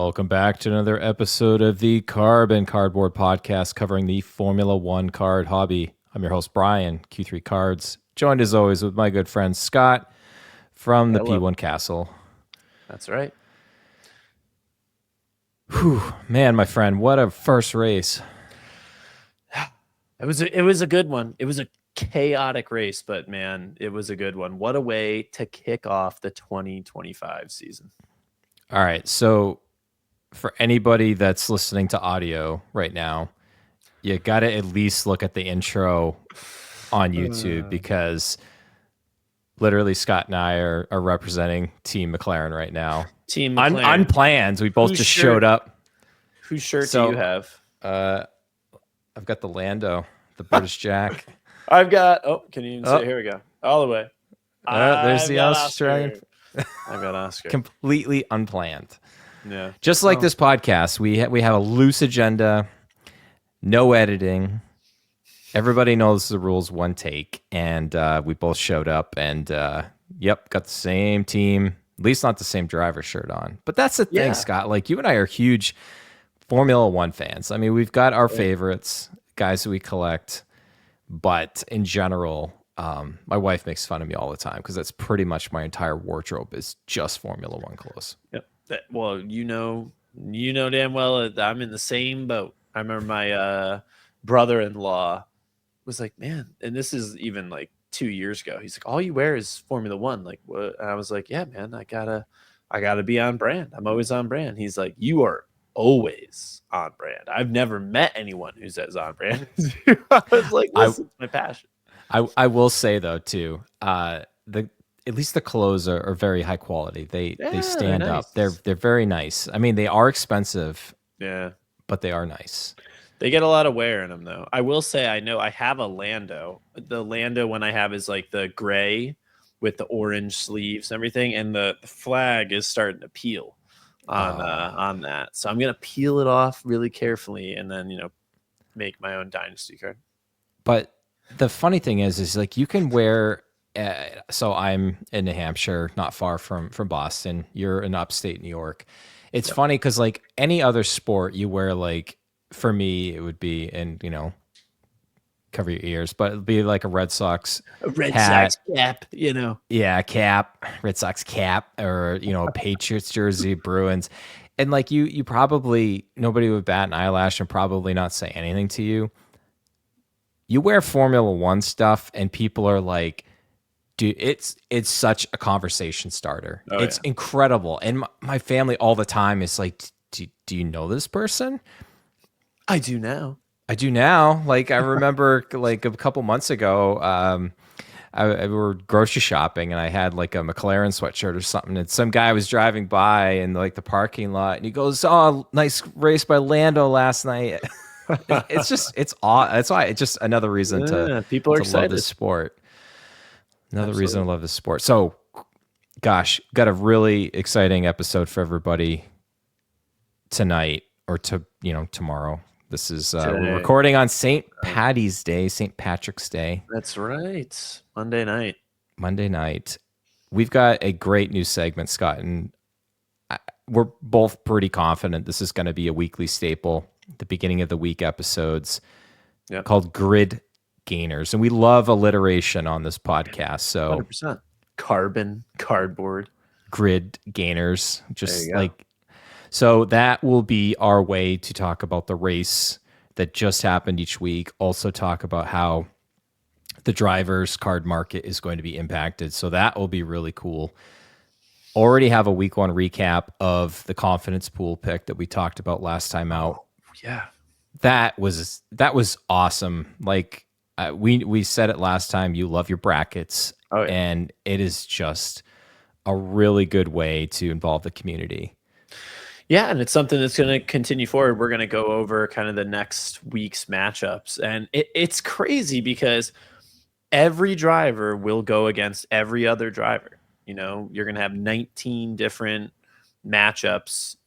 Welcome back to another episode of the Carbon Cardboard Podcast covering the Formula One card hobby. I'm your host, Bryan, Q3 Cards, joined as always with my good friend Scott from the Hello. P1 Castle. That's right. Whew, man, my friend, what a first race. It was a good one. It was a chaotic race, but man, it was a good one. What a way to kick off the 2025 season. All right, so for anybody that's listening to audio right now, you got to at least look at the intro on YouTube because literally Scott and I are representing Team McLaren right now. Team McLaren. Unplanned. We both just showed up. Whose shirt do you have? I've got the Lando, the British Jack. I've got, can you even see it? Here we go. All the way. There's the Australian. I've got Oscar. Completely unplanned. Yeah. Just like this podcast, we have a loose agenda, no editing. Everybody knows the rules, one take, and we both showed up and got the same team, at least not the same driver shirt on. But that's the thing, Scott. Like, you and I are huge Formula One fans. I mean, we've got our favorites, guys that we collect, but in general, my wife makes fun of me all the time because that's pretty much my entire wardrobe is just Formula One clothes. Yep. Well, you know damn well that I'm in the same boat. I remember my brother-in-law was like, man, and this is even like 2 years ago. He's like, all you wear is Formula One. Like, what? And I was like, yeah, man, I gotta be on brand. I'm always on brand. He's like, you are always on brand. I've never met anyone who says on brand. I was like, this is my passion. I will say though too, at least the clothes are very high quality. They stand up. They're very nice. I mean, they are expensive. Yeah, but they are nice. They get a lot of wear in them though. I will say I have a Lando. The Lando one I have is like the gray with the orange sleeves and everything, and the flag is starting to peel on that. So I'm gonna peel it off really carefully and then make my own dynasty card. But the funny thing is like you can wear. So I'm in New Hampshire, not far from Boston. You're in upstate New York. It's funny because like any other sport, you wear like, for me, it would be, and cover your ears, but it'd be like a Red Sox Sox cap, Yeah, cap, Red Sox cap, or a Patriots jersey, Bruins, and like you probably, nobody would bat an eyelash and probably not say anything to you. You wear Formula One stuff, and people are like, dude, it's such a conversation starter. It's incredible. And my family all the time is like, do you know this person? I do now. Like, I remember like a couple months ago, I were grocery shopping and I had like a McLaren sweatshirt or something. And some guy was driving by in like the parking lot and he goes, "Oh, nice race by Lando last night." It's odd. That's why it's just another reason to love this sport. Another reason to love this sport. So, gosh, got a really exciting episode for everybody tonight or tomorrow. This is we're recording on St. Paddy's Day, St. Patrick's Day. That's right. Monday night. We've got a great new segment, Scott, and we're both pretty confident this is going to be a weekly staple. The beginning of the week episodes called Grid Gainers, and we love alliteration on this podcast. So 100%. Carbon cardboard Grid Gainers, just like. So that will be our way to talk about the race that just happened each week. Also talk about how the driver's card market is going to be impacted. So that will be really cool. Already have a week one recap of the confidence pool pick that we talked about last time out. Yeah. That was awesome. Like we said it last time, you love your brackets. Oh, yeah. And it is just a really good way to involve the community. Yeah, and it's something that's going to continue forward. We're going to go over kind of the next week's matchups. And it's crazy because every driver will go against every other driver. You're going to have 19 different matchups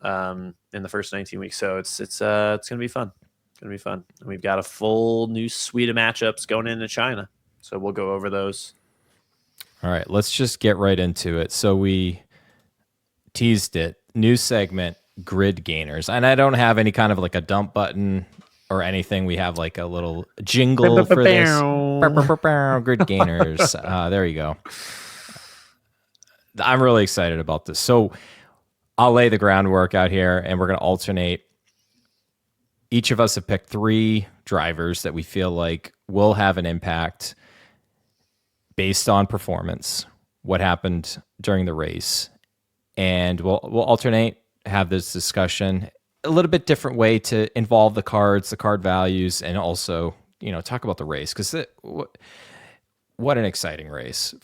in the first 19 weeks. So it's going to be fun. It's going to be fun. And we've got a full new suite of matchups going into China. So we'll go over those. All right, let's just get right into it. So we teased it. New segment. grid gainers. And I don't have any kind of like a dump button or anything. We have like a little jingle for this. Grid gainers. There you go. I'm really excited about this. So I'll lay the groundwork out here and we're going to alternate. Each of us have picked 3 drivers that we feel like will have an impact based on performance, what happened during the race. And we'll alternate, have this discussion, a little bit different way to involve the cards, the card values, and also, talk about the race. Because what an exciting race.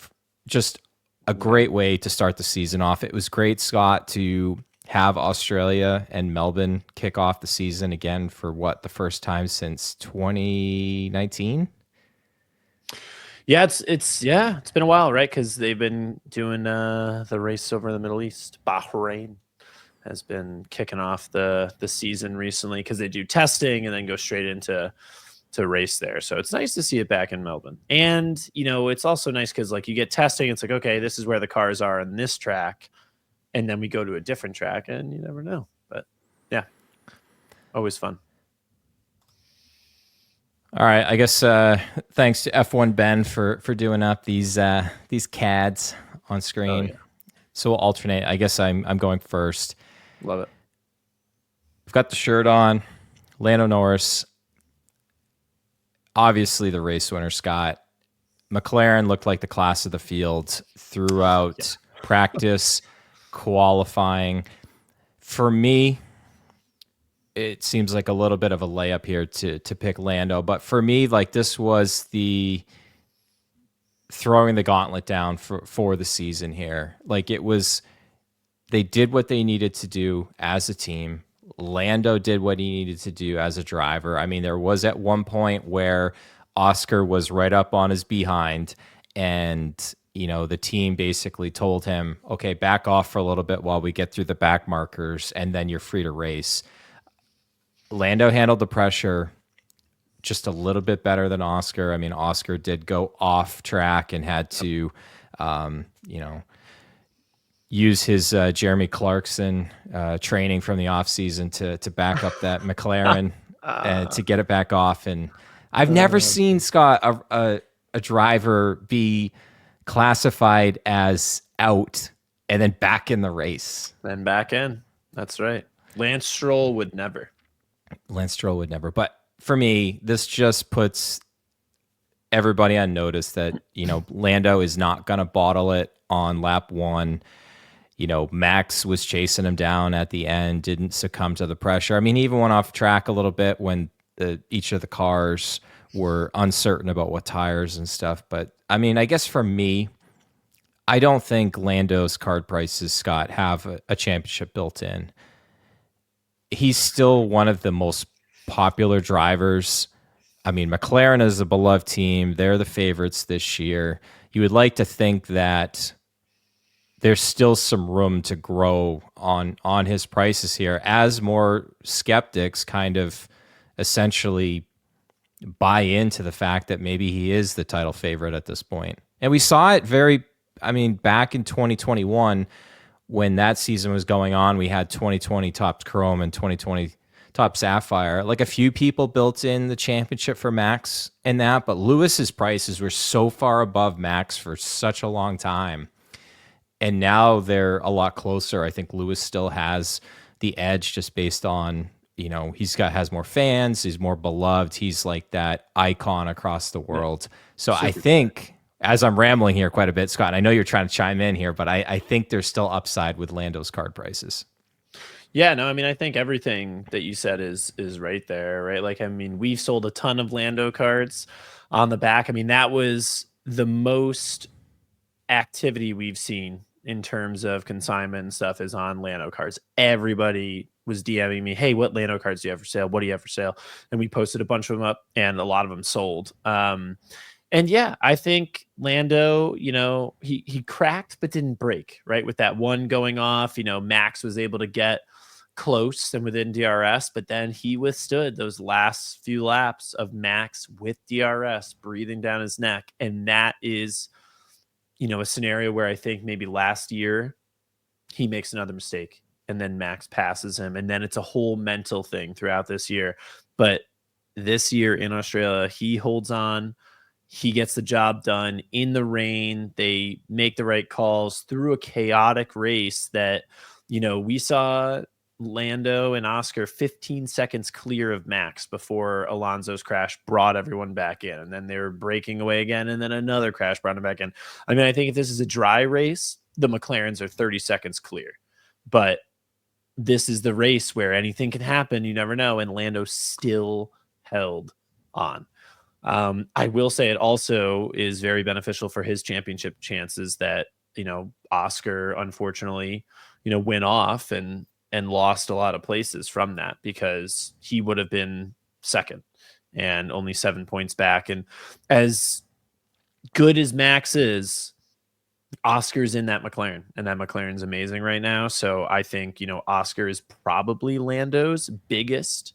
Just a great way to start the season off. It was great, Scott, to have Australia and Melbourne kick off the season again for the first time since 2019. Yeah, it's been a while, right? Because they've been doing the race over in the Middle East. Bahrain has been kicking off the season recently because they do testing and then go straight into race there. So it's nice to see it back in Melbourne. And it's also nice because like you get testing, it's like, okay, this is where the cars are on this track, and then we go to a different track, and you never know. But yeah, always fun. All right, I guess thanks to F1 Ben for doing up these CADs on screen. Oh, yeah. So we'll alternate. I guess I'm going first. Love it. I've got the shirt on. Lando Norris, obviously the race winner, Scott. McLaren looked like the class of the field throughout practice, qualifying. For me, it seems like a little bit of a layup here to pick Lando. But for me, like this was the throwing the gauntlet down for the season here. Like it was, they did what they needed to do as a team. Lando did what he needed to do as a driver. I mean, there was at one point where Oscar was right up on his behind and, the team basically told him, okay, back off for a little bit while we get through the back markers and then you're free to race. Lando handled the pressure just a little bit better than Oscar. I mean, Oscar did go off track and had to, use his Jeremy Clarkson training from the offseason to back up that McLaren to get it back off. And I've never seen, Scott, a driver be classified as out and then back in the race. Then back in. That's right. Lance Stroll would never. But for me, this just puts everybody on notice that, Lando is not going to bottle it on lap 1. Max was chasing him down at the end, didn't succumb to the pressure. I mean, he even went off track a little bit when each of the cars were uncertain about what tires and stuff. But I mean, I guess for me, I don't think Lando's card prices, Scott, have a championship built in. He's still one of the most popular drivers. I mean, McLaren is a beloved team. They're the favorites this year. You would like to think that there's still some room to grow on his prices here as more skeptics kind of essentially buy into the fact that maybe he is the title favorite at this point. And we saw it back in 2021 when that season was going on, we had 2020 Top Chrome and 2020 Top Sapphire. Like a few people built in the championship for Max and that, but Lewis's prices were so far above Max for such a long time. And now they're a lot closer. I think Lewis still has the edge just based on, has more fans, he's more beloved. He's like that icon across the world. So I think, as I'm rambling here quite a bit, Scott, I know you're trying to chime in here, but I think there's still upside with Lando's card prices. Yeah, no, I mean, I think everything that you said is right there, right? Like, I mean, we've sold a ton of Lando cards on the back. I mean, that was the most activity we've seen in terms of consignment and stuff is on Lando cards. Everybody was DMing me, hey, what Lando cards do you have for sale? What do you have for sale? And we posted a bunch of them up and a lot of them sold. And yeah, I think Lando, he cracked but didn't break, right? With that one going off, Max was able to get close and within DRS, but then he withstood those last few laps of Max with DRS breathing down his neck. And that is, a scenario where I think maybe last year he makes another mistake and then Max passes him, and then it's a whole mental thing throughout this year. But this year in Australia, he holds on. He gets the job done in the rain. They make the right calls through a chaotic race that, we saw Lando and Oscar 15 seconds clear of Max before Alonso's crash brought everyone back in. And then they were breaking away again. And then another crash brought them back in. I mean, I think if this is a dry race, the McLarens are 30 seconds clear. But this is the race where anything can happen. You never know. And Lando still held on. I will say it also is very beneficial for his championship chances that, Oscar unfortunately, went off and lost a lot of places from that, because he would have been second and only 7 points back. And as good as Max is, Oscar's in that McLaren, and that McLaren's amazing right now. So I think, Oscar is probably Lando's biggest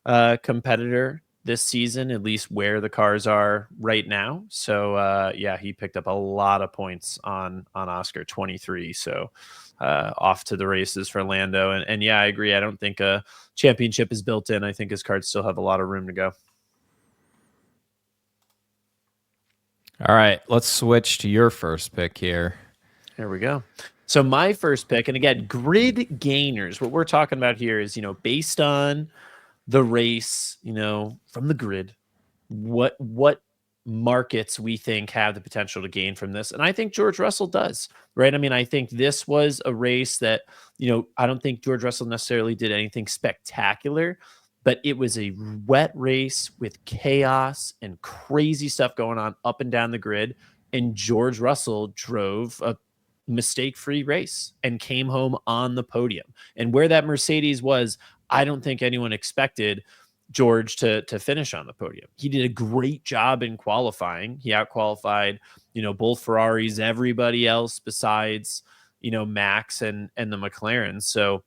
competitor this season, at least where the cars are right now. So yeah, he picked up a lot of points on Oscar, 23. So off to the races for Lando. And yeah, I agree. I don't think a championship is built in. I think his cards still have a lot of room to go. All right, let's switch to your first pick here. There we go. So my first pick, and again, grid gainers, what we're talking about here is, based on the race, from the grid, what markets we think have the potential to gain from this. And I think George Russell does, right? I mean, I think this was a race that, I don't think George Russell necessarily did anything spectacular, but it was a wet race with chaos and crazy stuff going on up and down the grid. And George Russell drove a mistake-free race and came home on the podium. And where that Mercedes was, I don't think anyone expected George to finish on the podium. He did a great job in qualifying. He outqualified, both Ferraris, everybody else besides, Max and the McLaren. So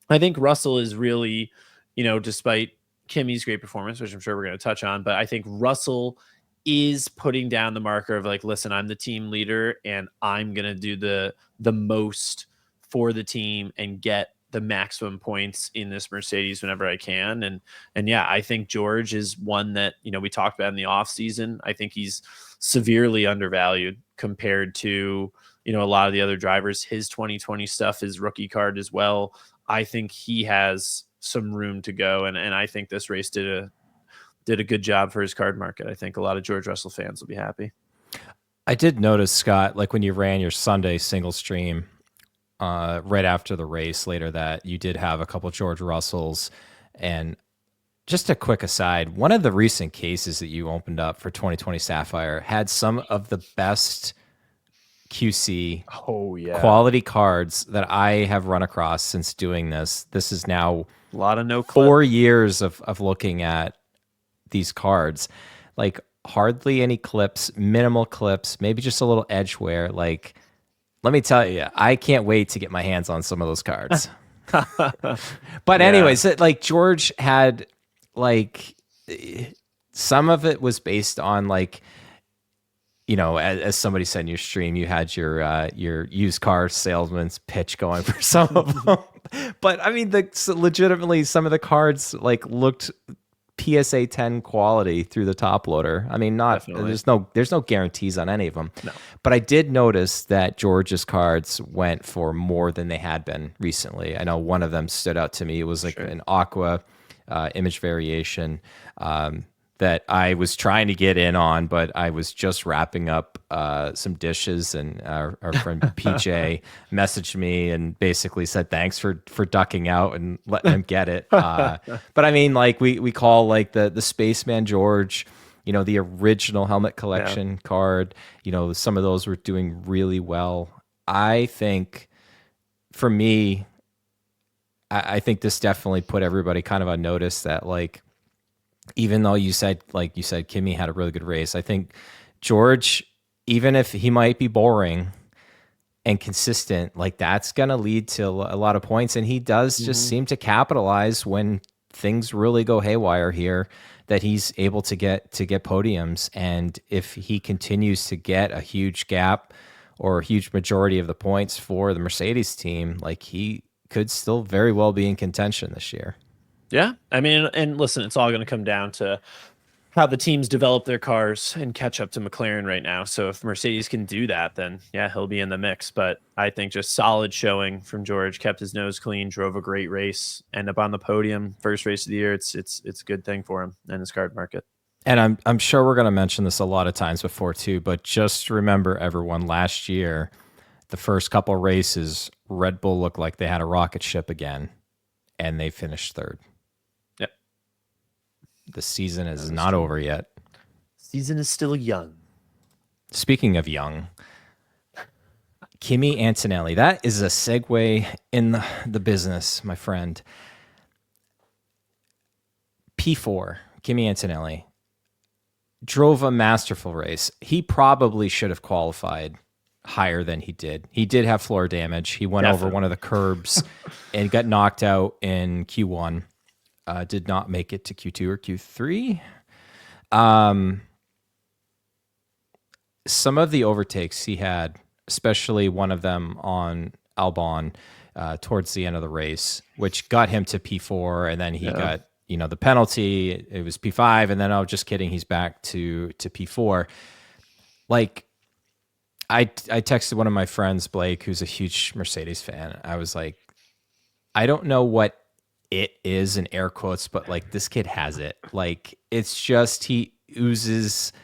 I think Russell is really, despite Kimi's great performance, which I'm sure we're going to touch on, but I think Russell is putting down the marker of like, listen, I'm the team leader and I'm going to do the most for the team and get the maximum points in this Mercedes whenever I can. And yeah, I think George is one that, we talked about in the off season. I think he's severely undervalued compared to, a lot of the other drivers. His 2020 stuff, his rookie card as well. I think he has some room to go. And I think this race did a good job for his card market. I think a lot of George Russell fans will be happy. I did notice, Scott, like when you ran your Sunday single stream right after the race later, that you did have a couple of George Russells. And just a quick aside, one of the recent cases that you opened up for 2020 Sapphire had some of the best QC quality cards that I have run across since doing this. This is now a lot of 4 years of looking at these cards. Like hardly any clips, minimal clips, maybe just a little edge wear. Like, let me tell you, I can't wait to get my hands on some of those cards. But anyways, like George had like some of it was based on like, as somebody said in your stream, you had your used car salesman's pitch going for some of them. But I mean, legitimately, some of the cards like looked PSA 10 quality through the top loader. I mean, there's no guarantees on any of them. No. But I did notice that George's cards went for more than they had been recently. I know one of them stood out to me. It was like an aqua image variation that I was trying to get in on, but I was just wrapping up some dishes, and our friend PJ messaged me and basically said thanks for ducking out and letting him get it. But I mean, like we call like the Spaceman George, the original helmet collection card. Some of those were doing really well. I think for me, I think this definitely put everybody kind of on notice that like, even though you said Kimi had a really good race, I think George, even if he might be boring and consistent, like that's going to lead to a lot of points. And he does just seem to capitalize when things really go haywire here, that he's able to get podiums. And if he continues to get a huge gap or a huge majority of the points for the Mercedes team, like he could still very well be in contention this year. Yeah, I mean, and listen, it's all going to come down to how the teams develop their cars and catch up to McLaren right now. So if Mercedes can do that, then yeah, he'll be in the mix. But I think just solid showing from George, kept his nose clean, drove a great race, end up on the podium, first race of the year. It's a good thing for him and his card market. And I'm sure we're going to mention this a lot of times before too, but just remember everyone, last year, the first couple races, Red Bull looked like they had a rocket ship again, and they finished third. Yep. The season is not over yet. Season is still young. Speaking of young, Kimi Antonelli, that is a segue in the business, my friend. P4, Kimi Antonelli, drove a masterful race. He probably should have qualified higher than he did. He did have floor damage. He went over one of the curbs and got knocked out in Q1. Did not make it to Q2 or Q3. Some of the overtakes he had, especially one of them on Albon towards the end of the race, which got him to P4, and then he got the penalty. It was P5, and then, oh, just kidding, he's back to P4. Like, I texted one of my friends, Blake, who's a huge Mercedes fan. I was like, I don't know what it is in air quotes, but like, this kid has it. Like, it's just, he oozes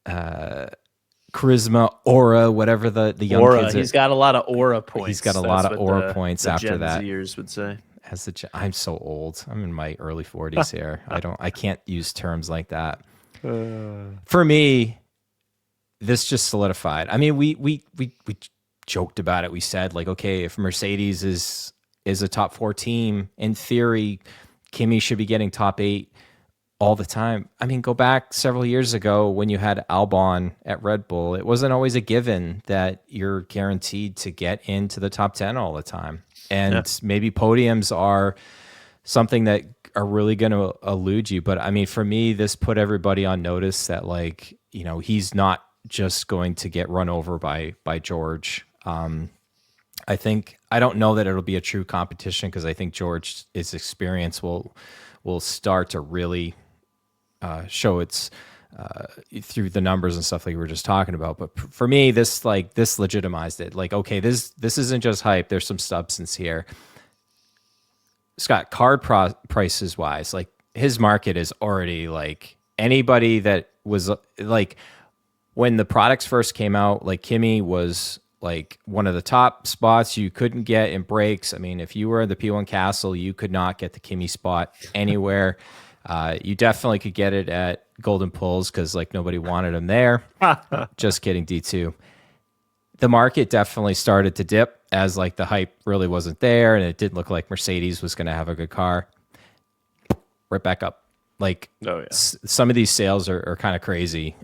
charisma, aura, whatever the young kids are. He's got a lot of aura points. He's got a lot of aura points after Gen that. Zers would say. I'm so old. I'm in my early 40s here. I can't use terms like that. For me, this just solidified. I mean, we joked about it. We said, like, okay, if Mercedes is a top 4 team, in theory, Kimi should be getting top 8 all the time. I mean, go back several years ago when you had Albon at Red Bull. It wasn't always a given that you're guaranteed to get into the top 10 all the time. And maybe podiums are something that are really going to elude you. But I mean, for me, this put everybody on notice that, like, he's not just going to get run over by George. I don't know that it'll be a true competition, because I think George's experience will start to really show its through the numbers and stuff like we were just talking about. But for me, this legitimized it. Like, okay, this isn't just hype. There's some substance here. Scott, card prices wise, like, his market is already, like, anybody that was, like, when the products first came out, like, Kimi was like one of the top spots you couldn't get in breaks. I mean, if you were in the P1 Castle, you could not get the Kimi spot anywhere. You definitely could get it at Golden Pulls, because, like, nobody wanted him there. Just kidding, D2. The market definitely started to dip as, like, the hype really wasn't there, and it didn't look like Mercedes was going to have a good car. Right back up. Like, some of these sales are kind of crazy.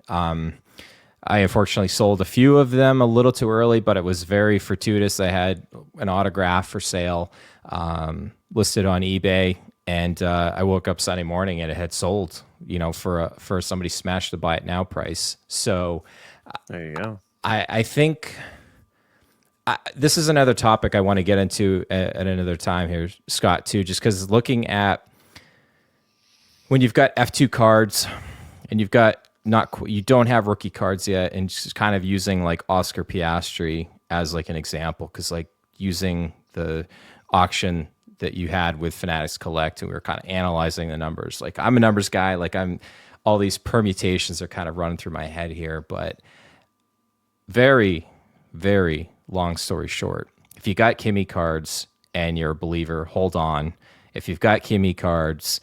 I unfortunately sold a few of them a little too early, but it was very fortuitous. I had an autograph for sale listed on eBay, and I woke up Sunday morning and it had sold, for somebody smashed the buy it now price. So there you go. I think this is another topic I want to get into at another time here, Scott, too, just because looking at when you've got F2 cards and you've got you don't have rookie cards yet, and just kind of using, like, Oscar Piastri as, like, an example, because, like, using the auction that you had with Fanatics Collect, and we were kind of analyzing the numbers. Like, I'm a numbers guy. Like, all these permutations are kind of running through my head here, but very, very long story short, if you got Kimi cards and you're a believer, hold on. If you've got Kimi cards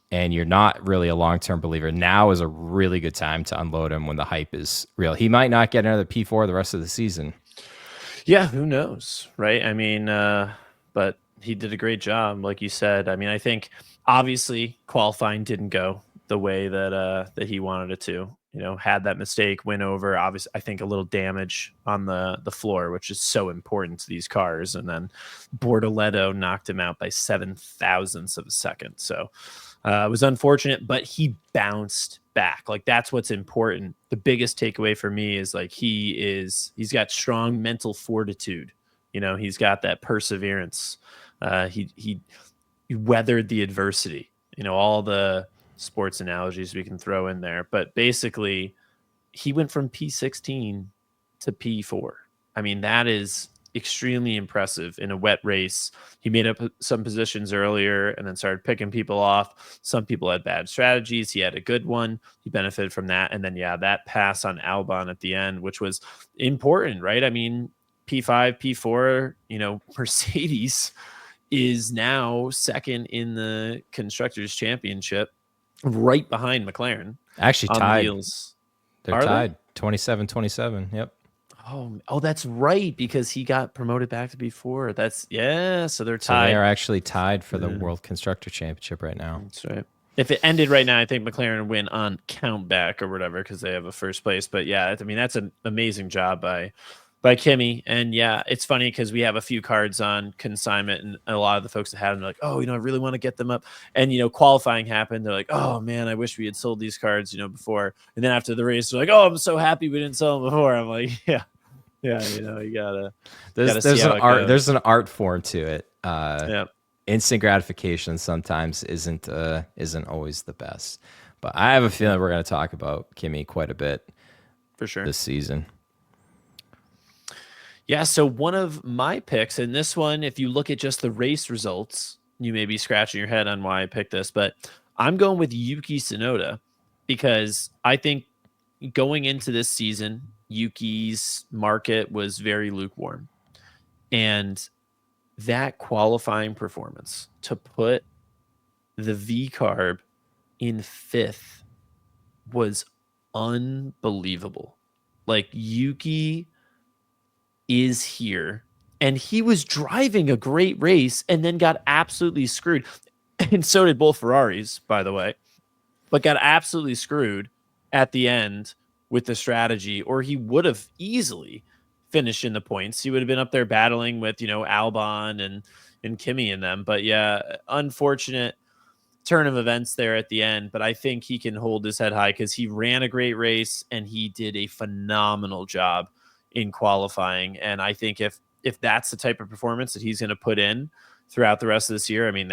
and you're not really a long-term believer, now is a really good time to unload him when the hype is real. He might not get another P4 the rest of the season. Yeah, who knows, right? I mean, but he did a great job, like you said. I mean, I think obviously qualifying didn't go the way that he wanted it to. Had that mistake, went over. Obviously, I think a little damage on the floor, which is so important to these cars. And then Bortoleto knocked him out by 7,000ths of a second. So it was unfortunate, but he bounced back. Like, that's what's important. The biggest takeaway for me is, like, he's got strong mental fortitude He's got that perseverance. He weathered the adversity. All the sports analogies we can throw in there, but basically, he went from P16 to P4. I mean, that is extremely impressive in a wet race. He made up some positions earlier and then started picking people off. Some people had bad strategies. He had a good one. He benefited from that. And then, that pass on Albon at the end, which was important, right? I mean, P5, P4, Mercedes is now second in the Constructors' Championship, right behind McLaren Actually on the tied. heels. They're Are tied. they? 27-27. Yep. Oh, that's right, because he got promoted back to B4. So they're So they tied. are actually tied for the World Constructor Championship right now. That's right. If it ended right now, I think McLaren would win on count back or whatever because they have a first place. But yeah, I mean, that's an amazing job by Kimmy. And yeah, it's funny because we have a few cards on consignment, and a lot of the folks that had them are like, oh, I really want to get them up. And qualifying happened. They're like, oh man, I wish we had sold these cards, before. And then after the race, they're like, oh, I'm so happy we didn't sell them before. I'm like, yeah, you gotta. There's see an how it art. goes. There's an art form to it. Yeah. Instant gratification sometimes isn't always the best. But I have a feeling we're going to talk about Kimmy quite a bit For sure. this season. Yeah, so one of my picks, and this one, if you look at just the race results, you may be scratching your head on why I picked this, but I'm going with Yuki Tsunoda because I think going into this season, Yuki's market was very lukewarm. And that qualifying performance to put the V carb in 5th was unbelievable. Like, Yuki is here, and he was driving a great race and then got absolutely screwed. And so did both Ferraris, by the way, but got absolutely screwed at the end with the strategy, or he would have easily finished in the points. He would have been up there battling with, Albon and Kimmy and them. But yeah, unfortunate turn of events there at the end, but I think he can hold his head high because he ran a great race and he did a phenomenal job in qualifying. And I think if that's the type of performance that he's going to put in throughout the rest of this year, I mean,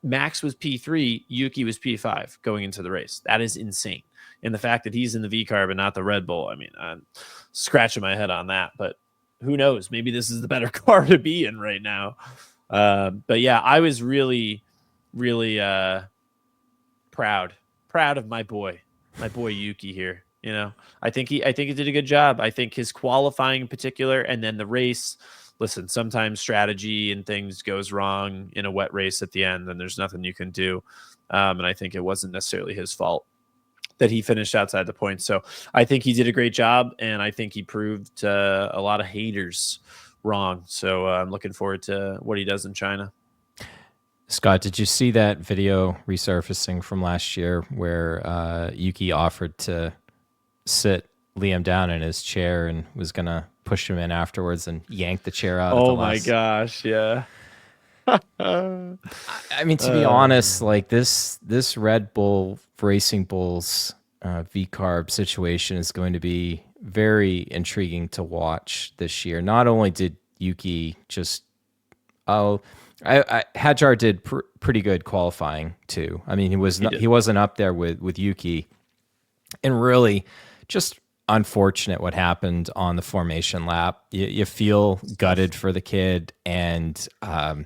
Max was P3, Yuki was P5 going into the race. That is insane. And the fact that he's in the V carb and not the Red Bull, I mean, I'm scratching my head on that, but who knows? Maybe this is the better car to be in right now. But yeah, I was really proud of my boy Yuki here. I think he did a good job. I think his qualifying in particular, and then the race. Listen, sometimes strategy and things goes wrong in a wet race at the end, and there's nothing you can do. And I think it wasn't necessarily his fault that he finished outside the points. So I think he did a great job, and I think he proved a lot of haters wrong. So I'm looking forward to what he does in China. Scott, did you see that video resurfacing from last year where Yuki offered to sit Liam down in his chair and was going to push him in afterwards and yank the chair out? Oh my gosh, yeah. I mean, to be honest, like this Red Bull Racing Bulls V carb situation is going to be very intriguing to watch this year. Not only did Yuki just Hadjar did pretty good qualifying too. I mean, he wasn't up there with Yuki, and really just unfortunate what happened on the formation lap. You feel gutted for the kid, and I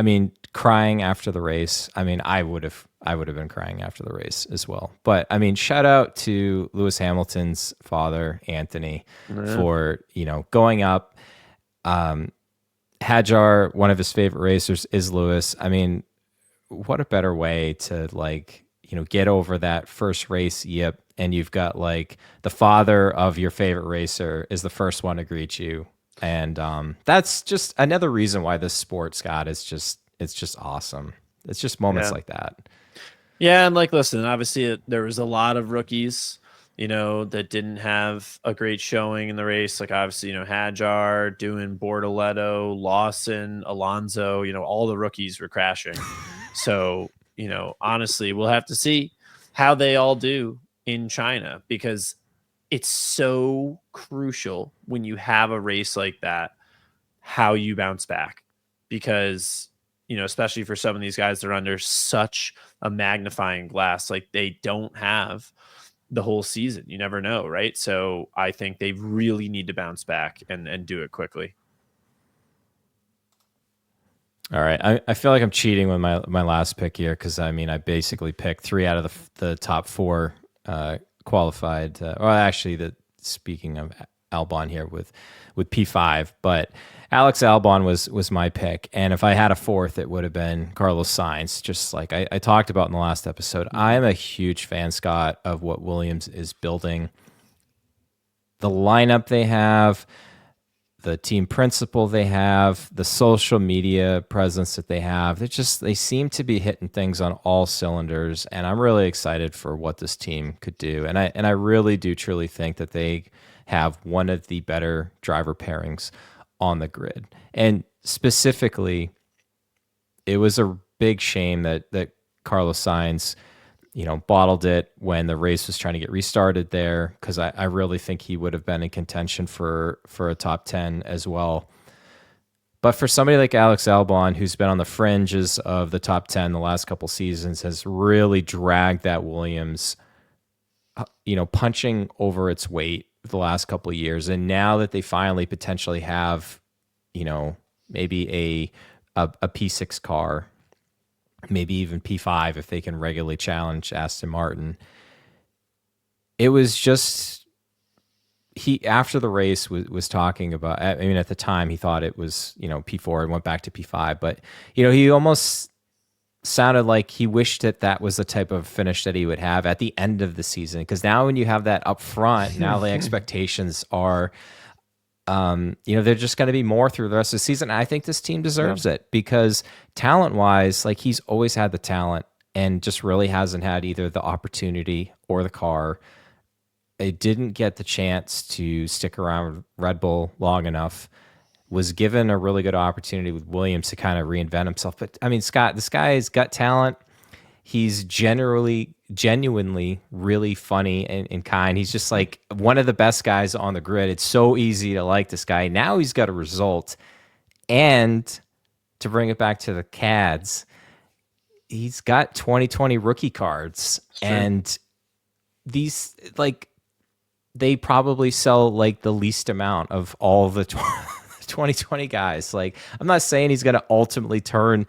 mean, crying after the race. I mean, I would have been crying after the race as well. But I mean, shout out to Lewis Hamilton's father, Anthony, for going up. Hadjar, one of his favorite racers, is Lewis. I mean, what a better way to get over that first race yip, and you've got the father of your favorite racer is the first one to greet you. And that's just another reason why this sport, Scott, it's just awesome. It's just moments like that. Yeah, and listen, obviously there was a lot of rookies, that didn't have a great showing in the race. Obviously, Hadjar doing Bortoletto, Lawson, Alonso, all the rookies were crashing. So, honestly, we'll have to see how they all do in China, because it's so crucial when you have a race like that, how you bounce back, because, especially for some of these guys, they're under such a magnifying glass. Like, they don't have the whole season. You never know, right? So I think they really need to bounce back and do it quickly. All right. I feel like I'm cheating with my last pick here because I mean I basically picked three out of the top four qualified. Well, actually, speaking of Albon here with P5, but Alex Albon was my pick, and if I had a fourth, it would have been Carlos Sainz. Just like I talked about in the last episode, I Mhm. am a huge fan, Scott, of what Williams is building. The lineup they have, the team principle they have, the social media presence that they have. They seem to be hitting things on all cylinders, and I'm really excited for what this team could do. And I really do truly think that they have one of the better driver pairings on the grid. And specifically, it was a big shame that Carlos Sainz bottled it when the race was trying to get restarted there, because I really think he would have been in contention for a top 10 as well. But for somebody like Alex Albon, who's been on the fringes of the top 10 the last couple seasons, has really dragged that Williams, punching over its weight the last couple of years. And now that they finally potentially have, maybe a P6 car, maybe even P5 if they can regularly challenge Aston Martin. It was just he after the race was talking about. I mean, at the time he thought it was P4 and went back to P5, but he almost sounded like he wished that was the type of finish that he would have at the end of the season, because now when you have that up front, now the expectations are they're just going to be more through the rest of the season. I think this team deserves it because talent wise, like, he's always had the talent and just really hasn't had either the opportunity or the car. It didn't get the chance to stick around with Red Bull long enough. Was given a really good opportunity with Williams to kind of reinvent himself. But I mean, Scott, this guy's got talent. He's genuinely really funny and kind. He's just like one of the best guys on the grid. It's so easy to like this guy. Now he's got a result. And to bring it back to the CADs, he's got 2020 rookie cards. It's true. And these, like, they probably sell like the least amount of all the 2020 guys. Like, I'm not saying he's going to ultimately turn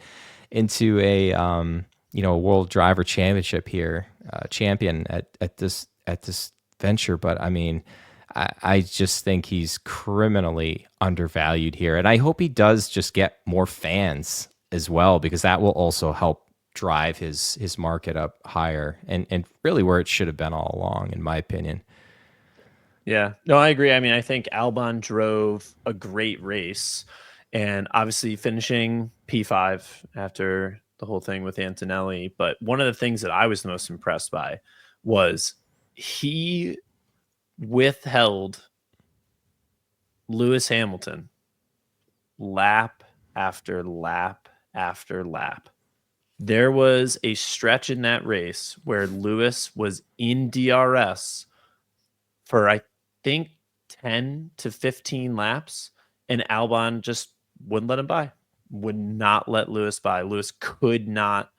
into a world driver championship here, champion at this venture. But I mean, I just think he's criminally undervalued here, and I hope he does just get more fans as well, because that will also help drive his market up higher, and really where it should have been all along, in my opinion. Yeah, no, I agree. I mean, I think Albon drove a great race, and obviously finishing P5 after the whole thing with Antonelli. But one of the things that I was the most impressed by was he withheld Lewis Hamilton lap after lap after lap. There was a stretch in that race where Lewis was in DRS for, I think, 10 to 15 laps, and Albon just wouldn't let him by, would not let Lewis by. Lewis could not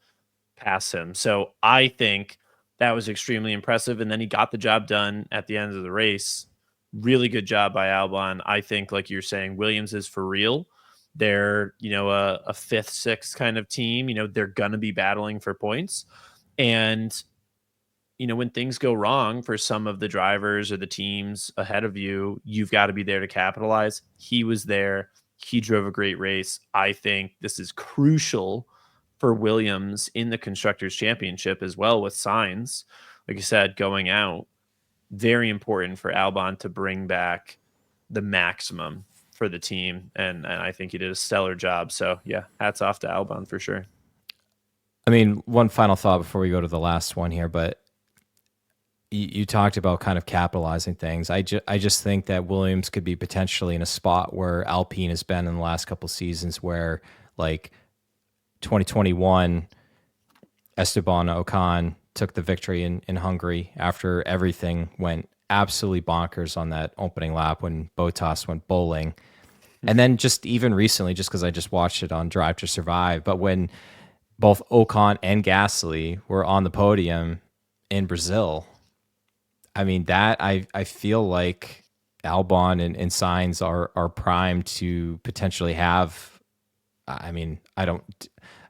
pass him. So I think that was extremely impressive. And then he got the job done at the end of the race. Really good job by Albon. I think, like you're saying, Williams is for real. They're, a fifth, sixth kind of team. They're going to be battling for points. And when things go wrong for some of the drivers or the teams ahead of you, you've got to be there to capitalize. He was there. He drove a great race. I think this is crucial for Williams in the Constructors' Championship as well, with Sainz, like you said, going out. Very important for Albon to bring back the maximum for the team. And I think he did a stellar job. So, yeah, hats off to Albon for sure. I mean, one final thought before we go to the last one here, but you talked about kind of capitalizing things. I just think that Williams could be potentially in a spot where Alpine has been in the last couple seasons, where, like, 2021, Esteban Ocon took the victory in Hungary after everything went absolutely bonkers on that opening lap when Bottas went bowling. And then just even recently, just because I just watched it on Drive to Survive, but when both Ocon and Gasly were on the podium in Brazil, I mean, that I feel like Albon and Sainz are primed to potentially have. I mean, I don't.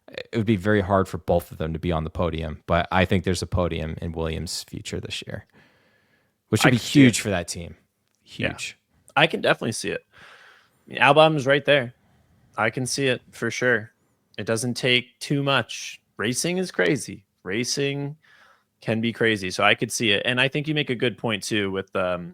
It would be very hard for both of them to be on the podium, but I think there's a podium in Williams' future this year, which would I be can see it. huge for that team. Yeah, Huge. I can definitely see it. Album is right there. I can see it for sure. It doesn't take too much. Racing is crazy. Racing can be crazy. So I could see it. And I think you make a good point too with the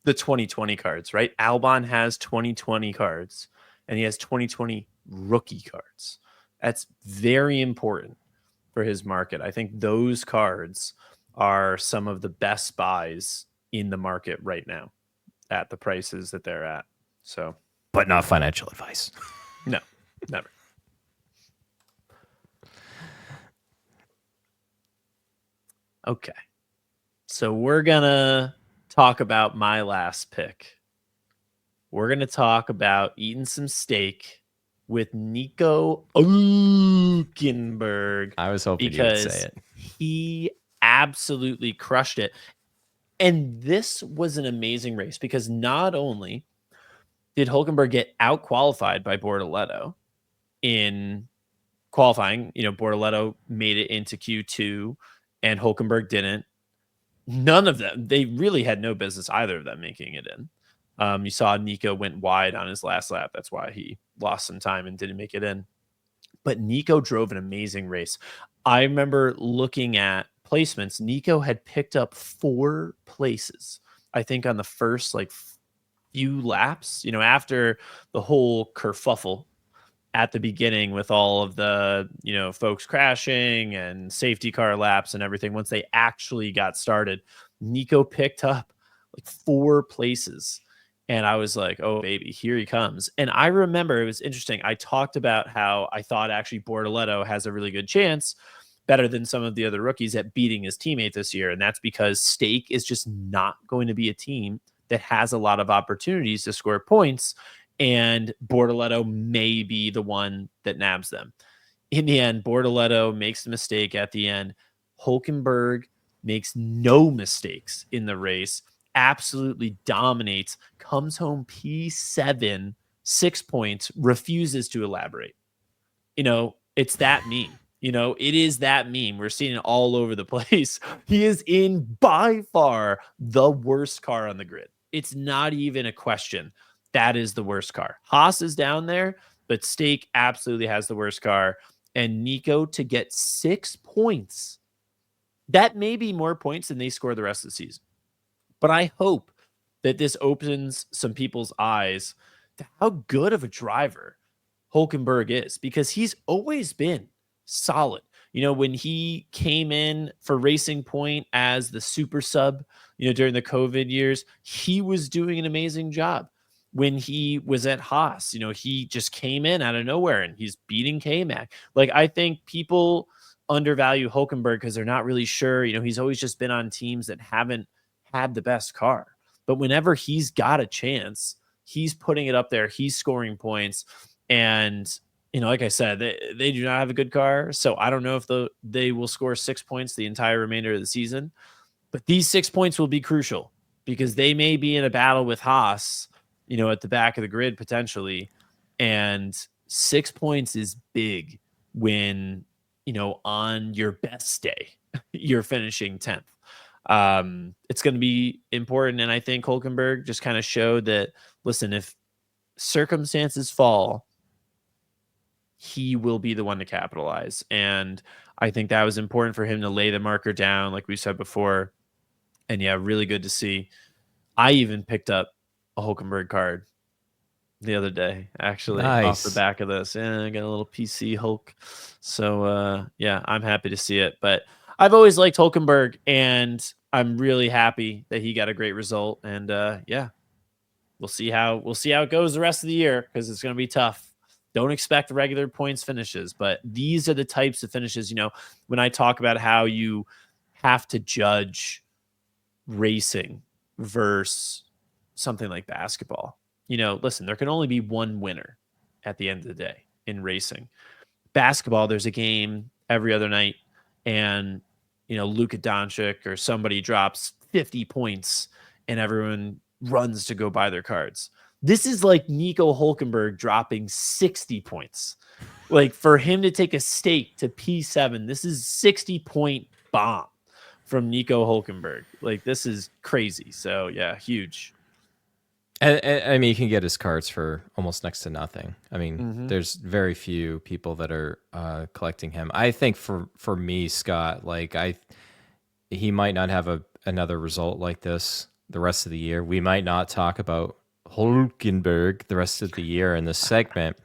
2020 cards, right? Albon has 2020 cards and he has 2020 rookie cards. That's very important for his market. I think those cards are some of the best buys in the market right now at the prices that they're at. So, But not financial advice. no, never. Okay. So we're going to talk about my last pick. We're going to talk about eating some steak with Nico Hülkenberg I was hoping you would say because it. he absolutely crushed it. And this was an amazing race because not only did Hülkenberg get out qualified by Bortoleto in qualifying, Bortoleto made it into Q2 and Hülkenberg didn't. None of them, they really had no business, either of them, making it in. You saw Nico went wide on his last lap. That's why he lost some time and didn't make it in. But Nico drove an amazing race. I remember looking at placements. Nico had picked up 4 places, I think, on the first few laps, after the whole kerfuffle at the beginning with all of the, folks crashing and safety car laps and everything. Once they actually got started, Nico picked up 4 places. And I was like, oh, baby, here he comes. And I remember it was interesting. I talked about how I thought actually Bortoleto has a really good chance, better than some of the other rookies, at beating his teammate this year. And that's because Stake is just not going to be a team that has a lot of opportunities to score points. And Bortoleto may be the one that nabs them. In the end, Bortoleto makes the mistake at the end. Hülkenberg makes no mistakes in the race, absolutely dominates, comes home P7, 6 points, refuses to elaborate. It's that meme. It is that meme. We're seeing it all over the place. He is in by far the worst car on the grid. It's not even a question. That is the worst car. Haas is down there, but Stake absolutely has the worst car. And Nico to get 6 points. That may be more points than they score the rest of the season. But I hope that this opens some people's eyes to how good of a driver Hülkenberg is, because he's always been solid. When he came in for Racing Point as the super sub, during the COVID years, he was doing an amazing job. When he was at Haas, he just came in out of nowhere and he's beating K-Mac. I think people undervalue Hülkenberg because they're not really sure. He's always just been on teams that haven't had the best car. But whenever he's got a chance, he's putting it up there. He's scoring points. And, like I said, they do not have a good car. So I don't know if they will score 6 points the entire remainder of the season. But these 6 points will be crucial because they may be in a battle with Haas, at the back of the grid potentially. And 6 points is big when, on your best day, you're finishing 10th. It's going to be important. And I think Hülkenberg just kind of showed that, listen, if circumstances fall, he will be the one to capitalize. And I think that was important for him to lay the marker down, like we said before. And yeah, really good to see. I even picked up a Hülkenberg card the other day, actually, off the Nice. back of this. And I got a little PC Hulk. So yeah, I'm happy to see it. But I've always liked Hülkenberg, and I'm really happy that he got a great result. And yeah, we'll see how it goes the rest of the year, because it's going to be tough. Don't expect regular points finishes, but these are the types of finishes, when I talk about how you have to judge racing versus something like basketball. Listen, there can only be one winner at the end of the day in racing. Basketball, there's a game every other night, and Luka Doncic or somebody drops 50 points, and everyone runs to go buy their cards. This is like Nico Hulkenberg dropping 60 points. Like, for him to take a stake to P7, this is 60-point bomb from Nico Hulkenberg. Like, this is crazy. So yeah, huge. And I mean, you can get his cards for almost next to nothing. I mean, Mm-hmm. there's very few people that are collecting him. I think for me, Scott, like he might not have another result like this the rest of the year. We might not talk about Hulkenberg the rest of the year in this segment.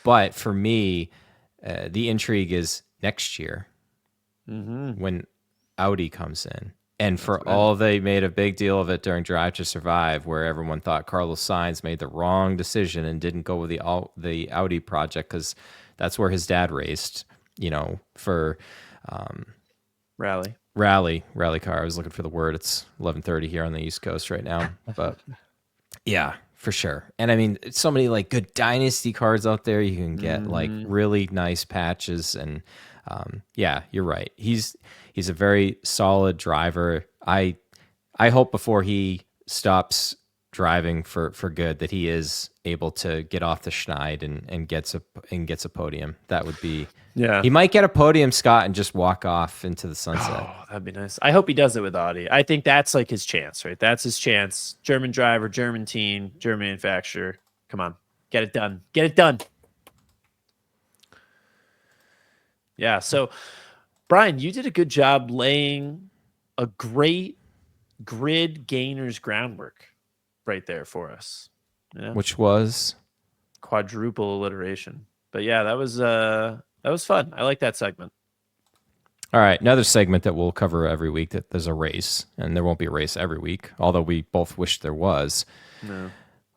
But for me, the intrigue is next year when Audi comes in. And for all they made a big deal of it during Drive to Survive, where everyone thought Carlos Sainz made the wrong decision and didn't go with the Audi project because that's where his dad raced, for Rally car. I was looking for the word. It's 11:30 here on the East Coast right now, but yeah, for sure. And I mean, so many like good dynasty cards out there. You can get like really nice patches, and yeah, you're right. He's a very solid driver. I hope before he stops driving for good that he is able to get off the schneid and gets a podium. That would be Yeah. He might get a podium, Scott, and just walk off into the sunset. Oh, that'd be nice. I hope he does it with Audi. I think that's like his chance, right? That's his chance. German driver, German team, German manufacturer. Come on, get it done. Get it done. Yeah. So, Bryan, you did a good job laying a great grid gainers groundwork right there for us. Yeah. Which was Quadruple alliteration. But yeah, that was fun. I like that segment. all right. Another segment that we'll cover every week. That there's a race, and there won't be a race every week, although we both wish there was. No.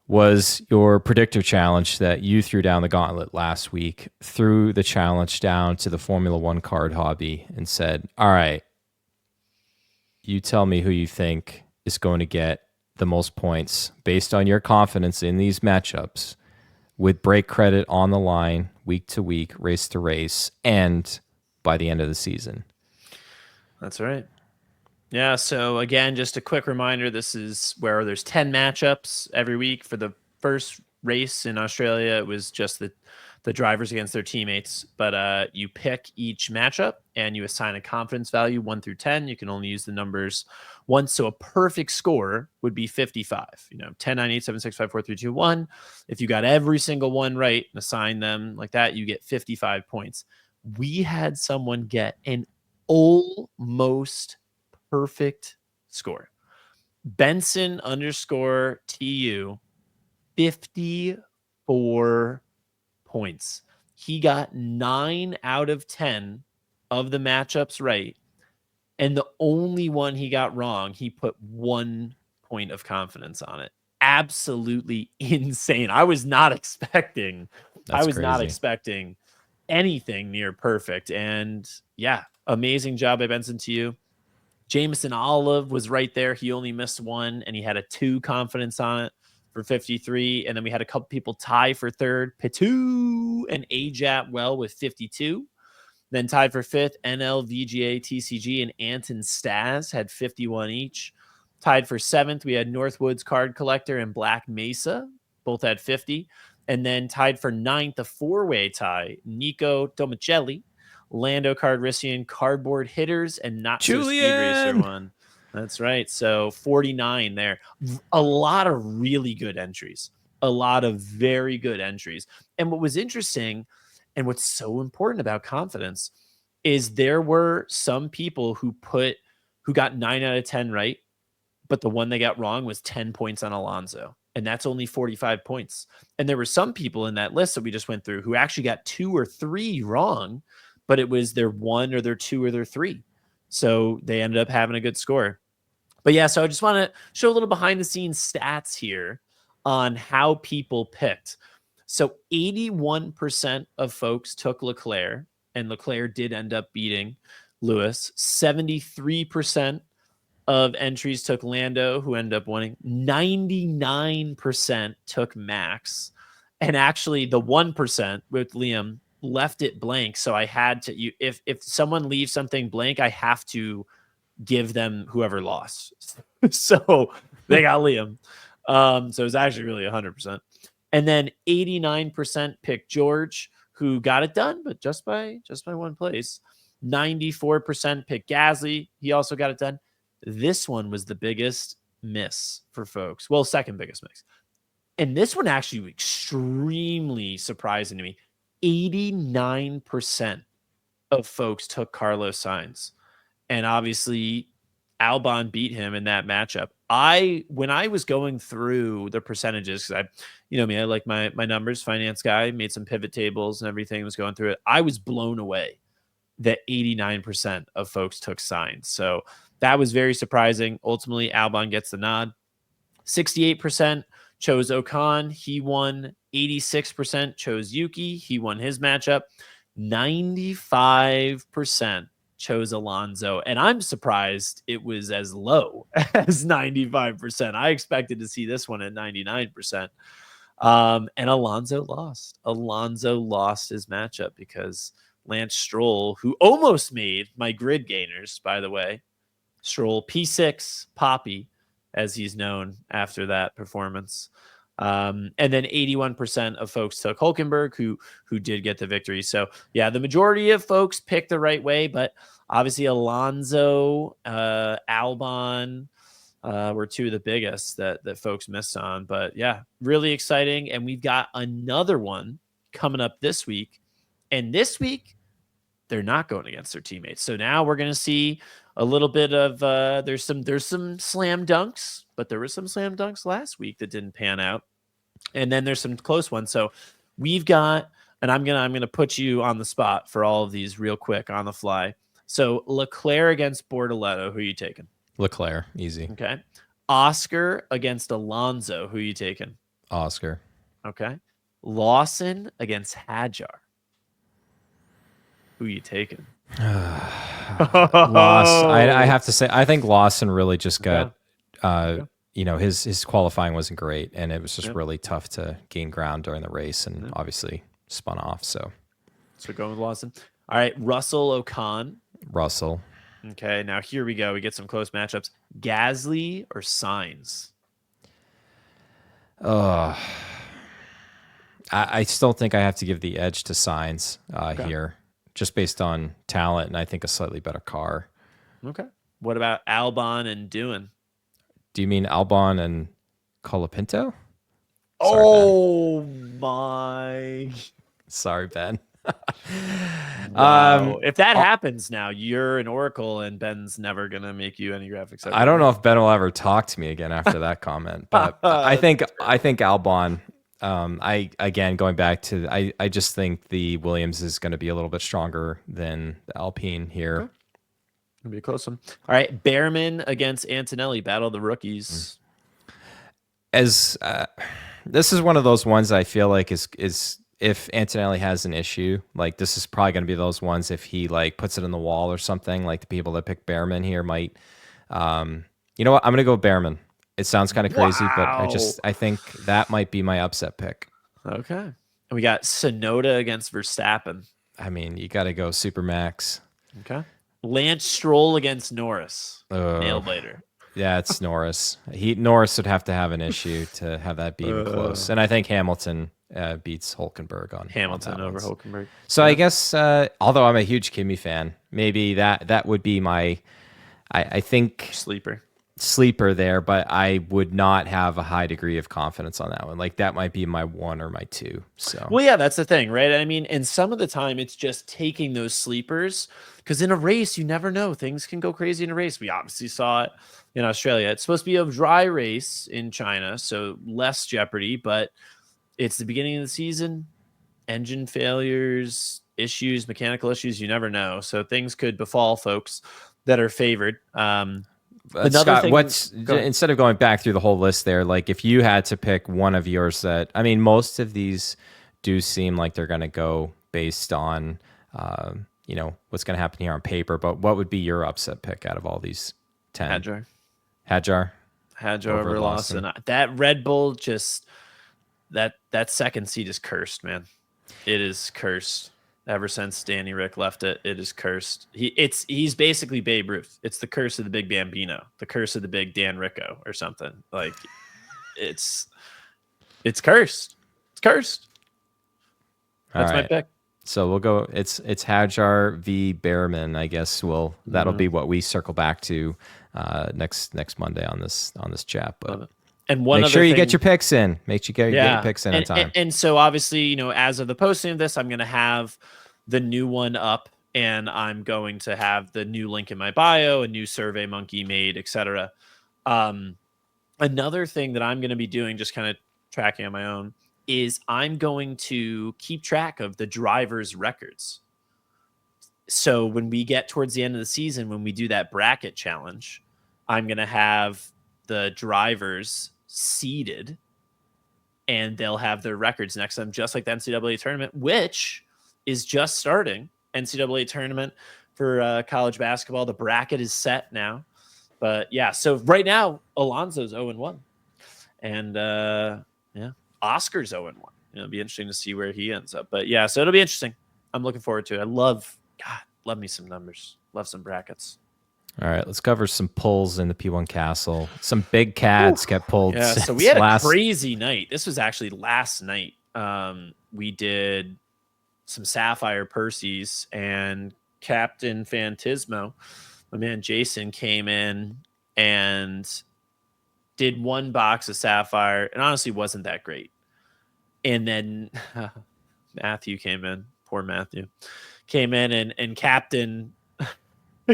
Was your predictor challenge that you threw down the gauntlet last week, threw the challenge down to the Formula One card hobby and said, all right, you tell me who you think is going to get the most points based on your confidence in these matchups with break credit on the line week to week, race to race, and by the end of the season. That's right. Yeah, so again, just a quick reminder, this is where there's 10 matchups every week. For the first race in Australia, it was just the drivers against their teammates. But you pick each matchup and you assign a confidence value 1 through 10. You can only use the numbers once. So a perfect score would be 55. 10, 9, 8, 7, 6, 5, 4, 3, 2, 1. If you got every single one right and assign them like that, you get 55 points. We had someone get an almost perfect score. Benson _TU, 54 points. He got 9 out of 10 of the matchups right. And the only one he got wrong, he put 1 point of confidence on it. Absolutely insane. I was not expecting anything near perfect. And yeah, amazing job by Benson to you. Jameson Olive was right there. He only missed 1, and he had a 2 confidence on it for 53. And then we had a couple people tie for third, Pitou and Ajat Well with 52. Then tied for fifth, NL, VGA, TCG, and Anton Staz had 51 each. Tied for seventh, we had Northwoods Card Collector and Black Mesa. Both had 50. And then tied for ninth, a 4-way tie, Nico Tomicelli, Lando Cardrissian, Cardboard Hitters, and Not So Speed Racer one. That's right. So 49 there. A lot of really good entries. A lot of very good entries. And what was interesting and what's so important about confidence is there were some people who got 9 out of 10 right, but the one they got wrong was 10 points on Alonso. And that's only 45 points. And there were some people in that list that we just went through who actually got 2 or 3 wrong, but it was their 1 or their 2 or their 3. So they ended up having a good score. But yeah, so I just want to show a little behind the scenes stats here on how people picked. So 81% of folks took Leclerc, and Leclerc did end up beating Lewis. 73% of entries took Lando, who ended up winning. 99% took Max. And actually, the 1% with Liam left it blank. So I had to, if someone leaves something blank, I have to give them whoever lost. So they got Liam. So it was actually really 100%. And then 89% picked George, who got it done, but just by one place. 94% picked Gasly. He also got it done. This one was the biggest miss for folks. Well, second biggest miss. And this one actually was extremely surprising to me. 89% of folks took Carlos Sainz. And obviously Albon beat him in that matchup. When I was going through the percentages, because I like my numbers, finance guy, made some pivot tables and everything, was going through it. I was blown away that 89% of folks took Sainz. So that was very surprising. Ultimately, Albon gets the nod. 68% chose Ocon. He won. 86% chose Yuki. He won his matchup. 95% chose Alonso. And I'm surprised it was as low as 95%. I expected to see this one at 99%. And Alonso lost. Alonso lost his matchup because Lance Stroll, who almost made my grid gainers, by the way, Stroll P6 Poppy, as he's known after that performance. And then 81% of folks took Hulkenberg, who did get the victory. So yeah, the majority of folks picked the right way, but obviously Alonso, Albon were two of the biggest that folks missed on. But yeah, really exciting. And we've got another one coming up this week. And this week, they're not going against their teammates. So now we're going to see a little bit of there's some slam dunks, but there were some slam dunks last week that didn't pan out, and then there's some close ones. So we've got, and I'm gonna put you on the spot for all of these real quick on the fly. So Leclerc against Bortoletto, who are you taking? Leclerc, easy. Okay. Oscar against Alonso, who are you taking? Oscar. Okay. Lawson against Hadjar. Who are you taking? I have to say, I think Lawson really just got, his qualifying wasn't great, and it was just really tough to gain ground during the race, and obviously spun off. So going with Lawson. All right, Russell Ocon. Russell. Okay, now here we go. We get some close matchups. Gasly or Sainz? I still think I have to give the edge to Sainz here, just based on talent and I think a slightly better car. Okay. What about Albon and Doohan? Do you mean Albon and Colapinto? Oh my! Sorry, Ben. Wow. If that happens now, you're an oracle, and Ben's never gonna make you any graphics. I don't know if Ben will ever talk to me again after that comment, but I think Albon. Going back to, I just think the Williams is going to be a little bit stronger than the Alpine here. Okay. It'll be a close one. All right, Behrman against Antonelli, battle of the rookies. This is one of those ones I feel like is if Antonelli has an issue, like this is probably going to be those ones if he like puts it in the wall or something. Like the people that pick Behrman here might, you know what? I'm going to go Behrman. It sounds kind of crazy, but I think that might be my upset pick. Okay. And we got Sonoda against Verstappen. I mean, you got to go Supermax. Okay. Lance Stroll against Norris. Nail biter. Yeah, it's Norris. Norris would have to have an issue to have that be even close. And I think Hamilton beats Hulkenberg on Hamilton over Hulkenberg. So I guess, although I'm a huge Kimi fan, maybe that would be my, I think sleeper there, but I would not have a high degree of confidence on that one. Like that might be my 1 or my 2. So well, yeah, that's the thing, right? I mean, and some of the time it's just taking those sleepers, because in a race you never know, things can go crazy in a race. We obviously saw it in Australia. It's supposed to be a dry race in China, so less jeopardy, but it's the beginning of the season. Engine failures, issues, mechanical issues, you never know. So things could befall folks that are favored. Scott, instead of going back through the whole list there, like if you had to pick one of yours that, I mean, most of these do seem like they're going to go based on, what's going to happen here on paper, but what would be your upset pick out of all these? 10. Hadjar. Hadjar Hadjar over over Lawson. Lawson. That Red Bull just that second seat is cursed, man. It is cursed. Ever since Danny Rick left it, it is cursed. He's basically Babe Ruth. It's the curse of the big Bambino, the curse of the big Dan Ricco or something. Like it's cursed. It's cursed. All That's my right. pick. So we'll go. It's Hadjar v Behrman. I guess that'll be what we circle back to next Monday on this chat. But and one make other sure you thing, get your picks in. Make sure you get your picks in and, time. And so obviously, as of the posting of this, I'm going to have the new one up, and I'm going to have the new link in my bio, a new Survey Monkey made, etc. Another thing that I'm going to be doing, just kind of tracking on my own, is I'm going to keep track of the drivers' records. So when we get towards the end of the season, when we do that bracket challenge, I'm going to have the drivers seeded, and they'll have their records next to them, just like the NCAA tournament, which is just starting. NCAA tournament for college basketball. The bracket is set now. But yeah, so right now, Alonso's 0-1. And Oscar's 0-1. It'll be interesting to see where he ends up. But yeah, so it'll be interesting. I'm looking forward to it. I love me some numbers. Love some brackets. All right, let's cover some pulls in the P1 Castle. Some big cats get pulled. Yeah, so we had a crazy night. This was actually last night. We did some Sapphire Percy's, and Captain Fantismo, my man Jason, came in and did one box of Sapphire, and honestly wasn't that great. And then Matthew came in. Poor Matthew. Came in, and Captain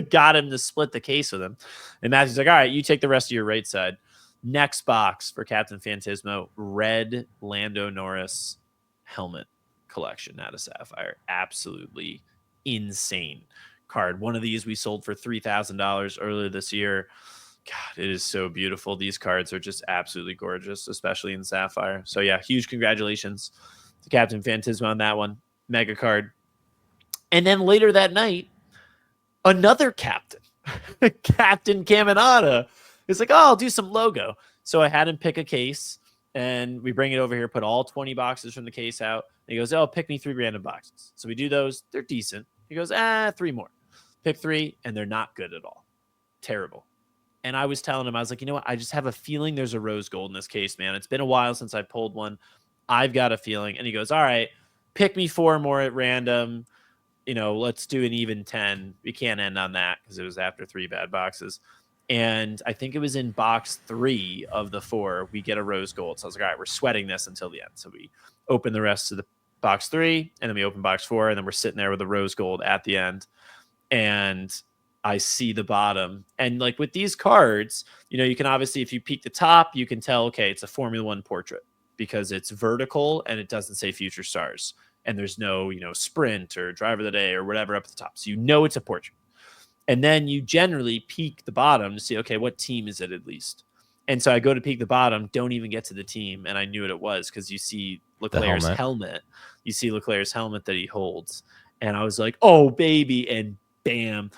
got him to split the case with him. And Matthew's like, all right, you take the rest of your right side. Next box for Captain Fantismo, red Lando Norris helmet collection out of Sapphire. Absolutely insane card. One of these we sold for $3,000 earlier this year. God, it is so beautiful. These cards are just absolutely gorgeous, especially in Sapphire. So yeah, huge congratulations to Captain Fantismo on that one. Mega card. And then later that night, another captain, Captain Caminata, is like, oh, I'll do some logo. So I had him pick a case, and we bring it over here, put all 20 boxes from the case out. And he goes, oh, pick me 3 random boxes. So we do those. They're decent. He goes, 3 more. Pick 3, and they're not good at all. Terrible. And I was telling him, I was like, you know what? I just have a feeling there's a rose gold in this case, man. It's been a while since I pulled one. I've got a feeling. And he goes, all right, pick me 4 more at random. Let's do an even 10. We can't end on that because it was after 3 bad boxes. And I think it was in box 3 of the 4, we get a rose gold. So I was like, all right, we're sweating this until the end. So we open the rest of the box 3, and then we open box 4, and then we're sitting there with a rose gold at the end. And I see the bottom. And like with these cards, you can obviously, if you peek the top, you can tell, okay, it's a Formula One portrait because it's vertical and it doesn't say future stars. And there's no, sprint or driver of the day or whatever up at the top. So it's a portrait. And then you generally peek the bottom to see, okay, what team is it at least? And so I go to peek the bottom, don't even get to the team. And I knew what it was because you see Leclerc's helmet. You see Leclerc's helmet that he holds. And I was like, oh, baby. And bam.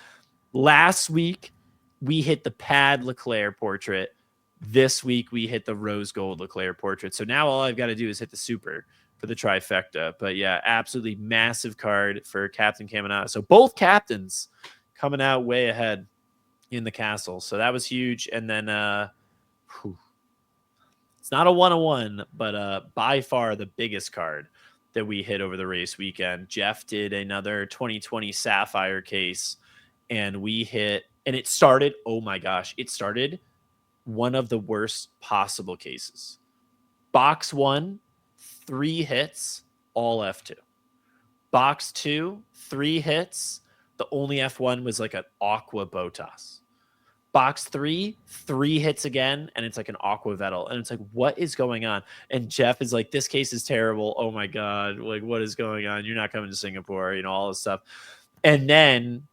Last week, we hit the pad Leclerc portrait. This week, we hit the rose gold Leclerc portrait. So now all I've got to do is hit the super for the trifecta. But yeah, absolutely massive card for Captain Caminata. So both captains coming out way ahead in the castle. So that was huge. And then it's not a 1-on-1, but by far the biggest card that we hit over the race weekend. Jeff did another 2020 Sapphire case, and we hit, and it started, oh my gosh, it started one of the worst possible cases. Box 1, 3 hits, all F2. Box 2, 3 hits. The only F1 was like an aqua Botas. Box 3, 3 hits again, and it's like an aqua Vettel. And it's like, what is going on? And Jeff is like, this case is terrible. Oh my God. Like, what is going on? You're not coming to Singapore, all this stuff. And then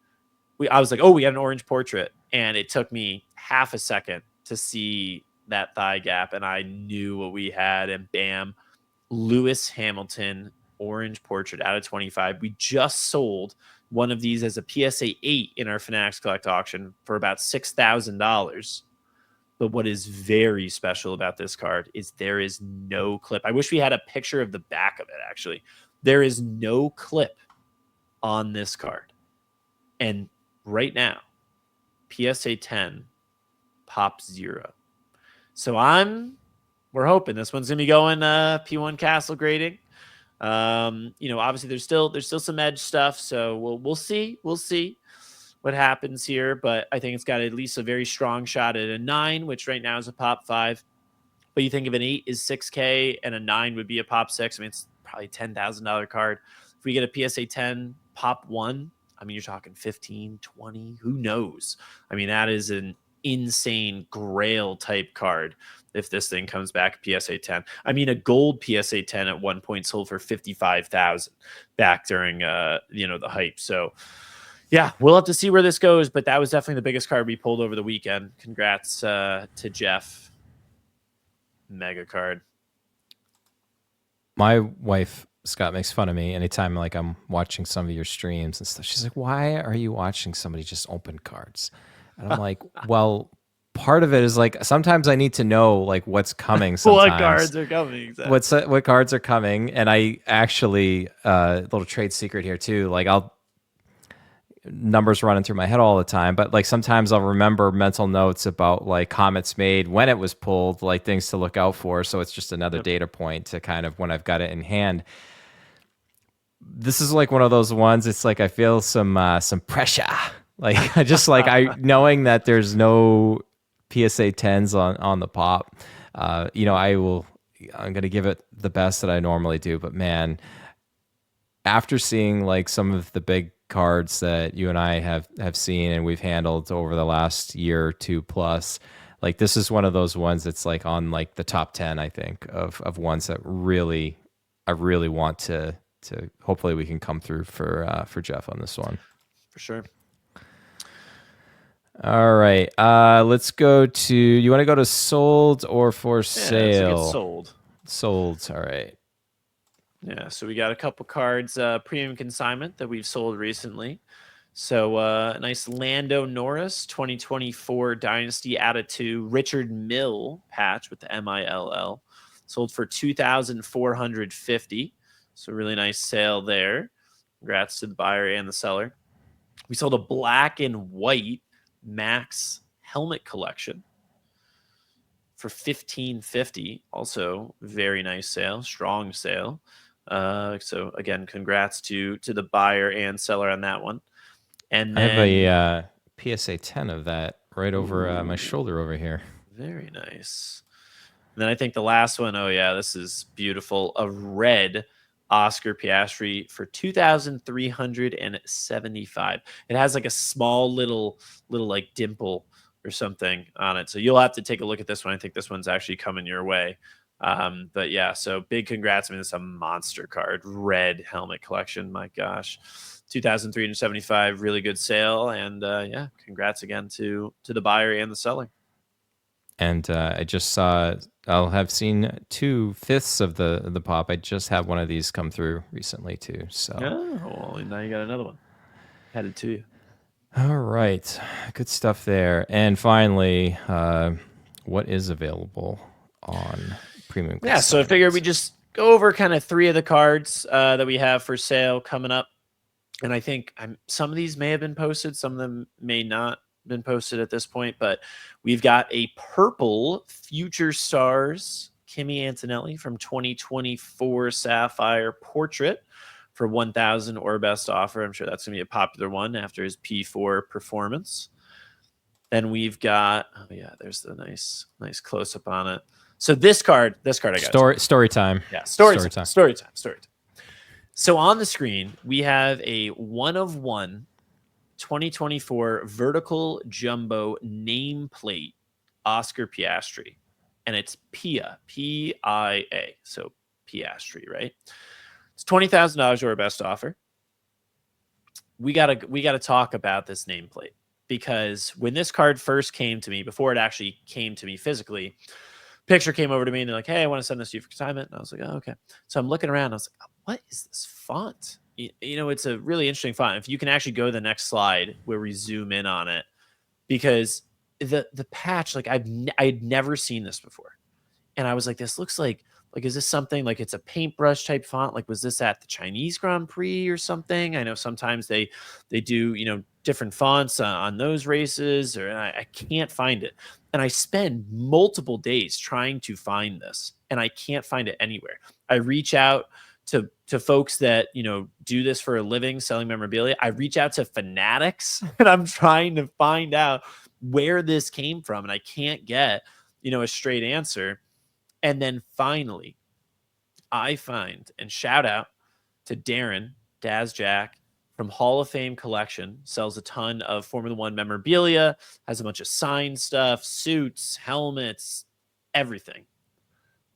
I was like, oh, we got an orange portrait. And it took me half a second to see that thigh gap, and I knew what we had. And bam, Lewis Hamilton orange portrait out of 25. We just sold one of these as a PSA 8 in our Fanatics Collect auction for about $6,000. But what is very special about this card is there is no clip. I wish we had a picture of the back of it, actually. There is no clip on this card. And right now, PSA 10 pop 0. So we're hoping this one's gonna be going P1 Castle grading. Obviously there's still some edge stuff, so we'll see what happens here, but I think it's got at least a very strong shot at a 9, which right now is a pop 5. But you think if an 8 is 6K and a 9 would be a pop 6, I mean, it's probably a $10,000 card. If we get a PSA 10 pop 1, I mean, you're talking 15, 20, who knows? I mean, that is an insane grail type card if this thing comes back PSA 10. I mean, a gold PSA 10 at one point sold for 55,000 back during the hype. So yeah, we'll have to see where this goes, but that was definitely the biggest card we pulled over the weekend. Congrats to Jeff. Mega card. My wife Scott makes fun of me anytime like I'm watching some of your streams and stuff. She's like, "Why are you watching somebody just open cards?" And I'm like, "Well, part of it is like sometimes I need to know like what's coming. Sometimes what cards are coming? Exactly. What cards are coming?" And I actually little trade secret here too. Like numbers running through my head all the time, but like sometimes I'll remember mental notes about like comments made when it was pulled, like things to look out for. So it's just another data point to kind of when I've got it in hand. This is like one of those ones. It's like I feel some pressure. Like I just like I knowing that there's no PSA 10s on the pop. I'm gonna give it the best that I normally do, but man, after seeing like some of the big cards that you and I have seen and we've handled over the last year or two plus, like this is one of those ones that's like on like the top 10, I think, of ones that I really want to hopefully we can come through for Jeff on this one. For sure. All right. Let's go to, you want to go to sold or for sale? Let's get sold. Sold. All right. Yeah, so we got a couple cards, premium consignment that we've sold recently. So a nice Lando Norris 2024 Dynasty Attitude Richard Mill patch with the MILL. Sold for $2,450. So really nice sale there. Congrats to the buyer and the seller. We sold a black and white Max helmet collection for $1,550. Also very nice sale, strong sale. So again, congrats to the buyer and seller on that one. And then, I have a PSA 10 of that right over my shoulder over here. Very nice. And then I think the last one, oh yeah, this is beautiful. A red Oscar Piastri for $2,375. It has like a small little like dimple or something on it. So you'll have to take a look at this one. I think this one's actually coming your way. But yeah, so big congrats. I mean, it's a monster card, red helmet collection. My gosh, 2,375, really good sale. And yeah, congrats again to the buyer and the seller. And I just saw, I'll have seen 2/5 of the pop. I just had one of these come through recently too. So well, now you got another one headed to you. All right, good stuff there. And finally, what is available on premium? Yeah, so I figured we just go over kind of 3 of the cards that we have for sale coming up. And I think some of these may have been posted, some of them may not been posted at this point, but we've got a purple Future Stars Kimi Antonelli from 2024 Sapphire Portrait for 1,000 or best offer. I'm sure that's going to be a popular one after his P4 performance. Then we've got, oh yeah, there's the nice close up on it. So this card I got story time. Yeah, story time. So on the screen, we have a 1/1 2024 vertical jumbo nameplate Oscar Piastri, and it's PIA, P-I-A, so Piastri, right? It's $20,000 or best offer. We gotta talk about this nameplate, because when this card first came to me, before it actually came to me physically, picture came over to me and they're like, "Hey, I want to send this to you for consignment." And I was like, "Oh, okay." So I'm looking around. I was like, "What is this font?" it's a really interesting font. If you can actually go to the next slide where we zoom in on it, because the patch, like I'd never seen this before, and I was like, this looks like is this something like it's a paintbrush type font? Like was this at the Chinese Grand Prix or something? I know sometimes they do different fonts on those races, or I can't find it, and I spend multiple days trying to find this, and I can't find it anywhere. I reach out to folks that do this for a living, selling memorabilia. I reach out to fanatics, and I'm trying to find out where this came from, and I can't get a straight answer. And then finally, I find, and shout out to Darren Daz Jack from Hall of Fame Collection, sells a ton of Formula One memorabilia, has a bunch of signed stuff, suits, helmets, everything.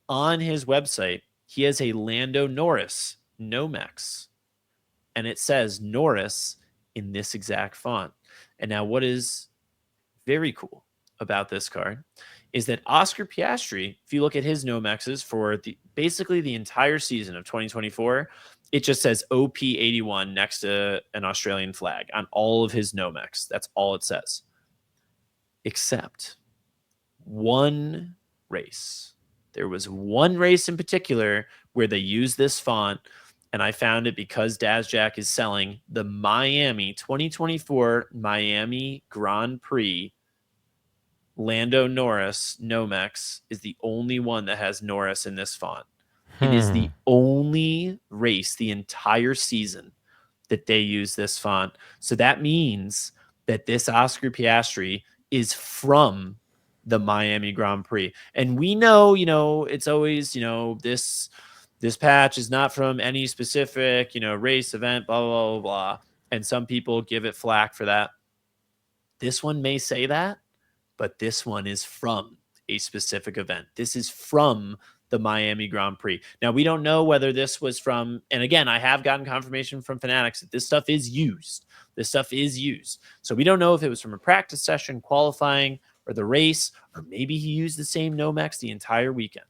On his website, he has a Lando Norris Nomex, and it says Norris in this exact font. And now, what is very cool about this card is that Oscar Piastri, if you look at his Nomexes for basically the entire season of 2024, it just says OP81 next to an Australian flag on all of his Nomex. That's all it says. Except one race. There was one race in particular where they used this font, and I found it because Dazjack is selling the Miami 2024 Miami Grand Prix. Lando Norris Nomex is the only one that has Norris in this font. It is the only race the entire season that they use this font. So that means that this Oscar Piastri is from the Miami Grand Prix. And we know, it's always, this patch is not from any specific, race event, blah, blah, blah, blah. And some people give it flack for that. This one may say that, but this one is from a specific event. This is from the Miami Grand Prix. Now, we don't know whether this was from, and again, I have gotten confirmation from Fanatics that this stuff is used. This stuff is used. So we don't know if it was from a practice session, qualifying, or the race, or maybe he used the same Nomex the entire weekend.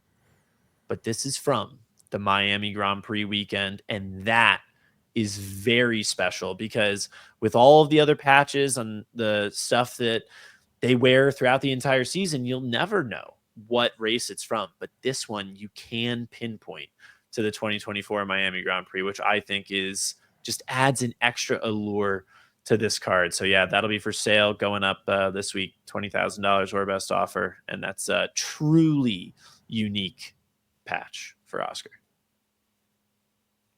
But this is from the Miami Grand Prix weekend, and that is very special because with all of the other patches on the stuff that they wear throughout the entire season, you'll never know what race it's from. But this one you can pinpoint to the 2024 Miami Grand Prix, which I think is just adds an extra allure to this card. So yeah, that'll be for sale going up this week, $20,000 or best offer. And that's a truly unique patch for Oscar.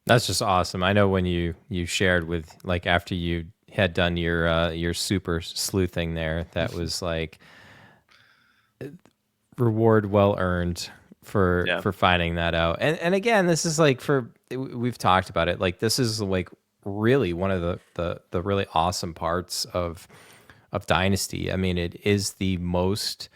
That's just awesome. I know when you shared with, like, after you had done your super sleuthing there, that was like reward well earned for finding that out. And again, this is like, we've talked about it, like this is like really one of the really awesome parts of Dynasty. I mean, it is the most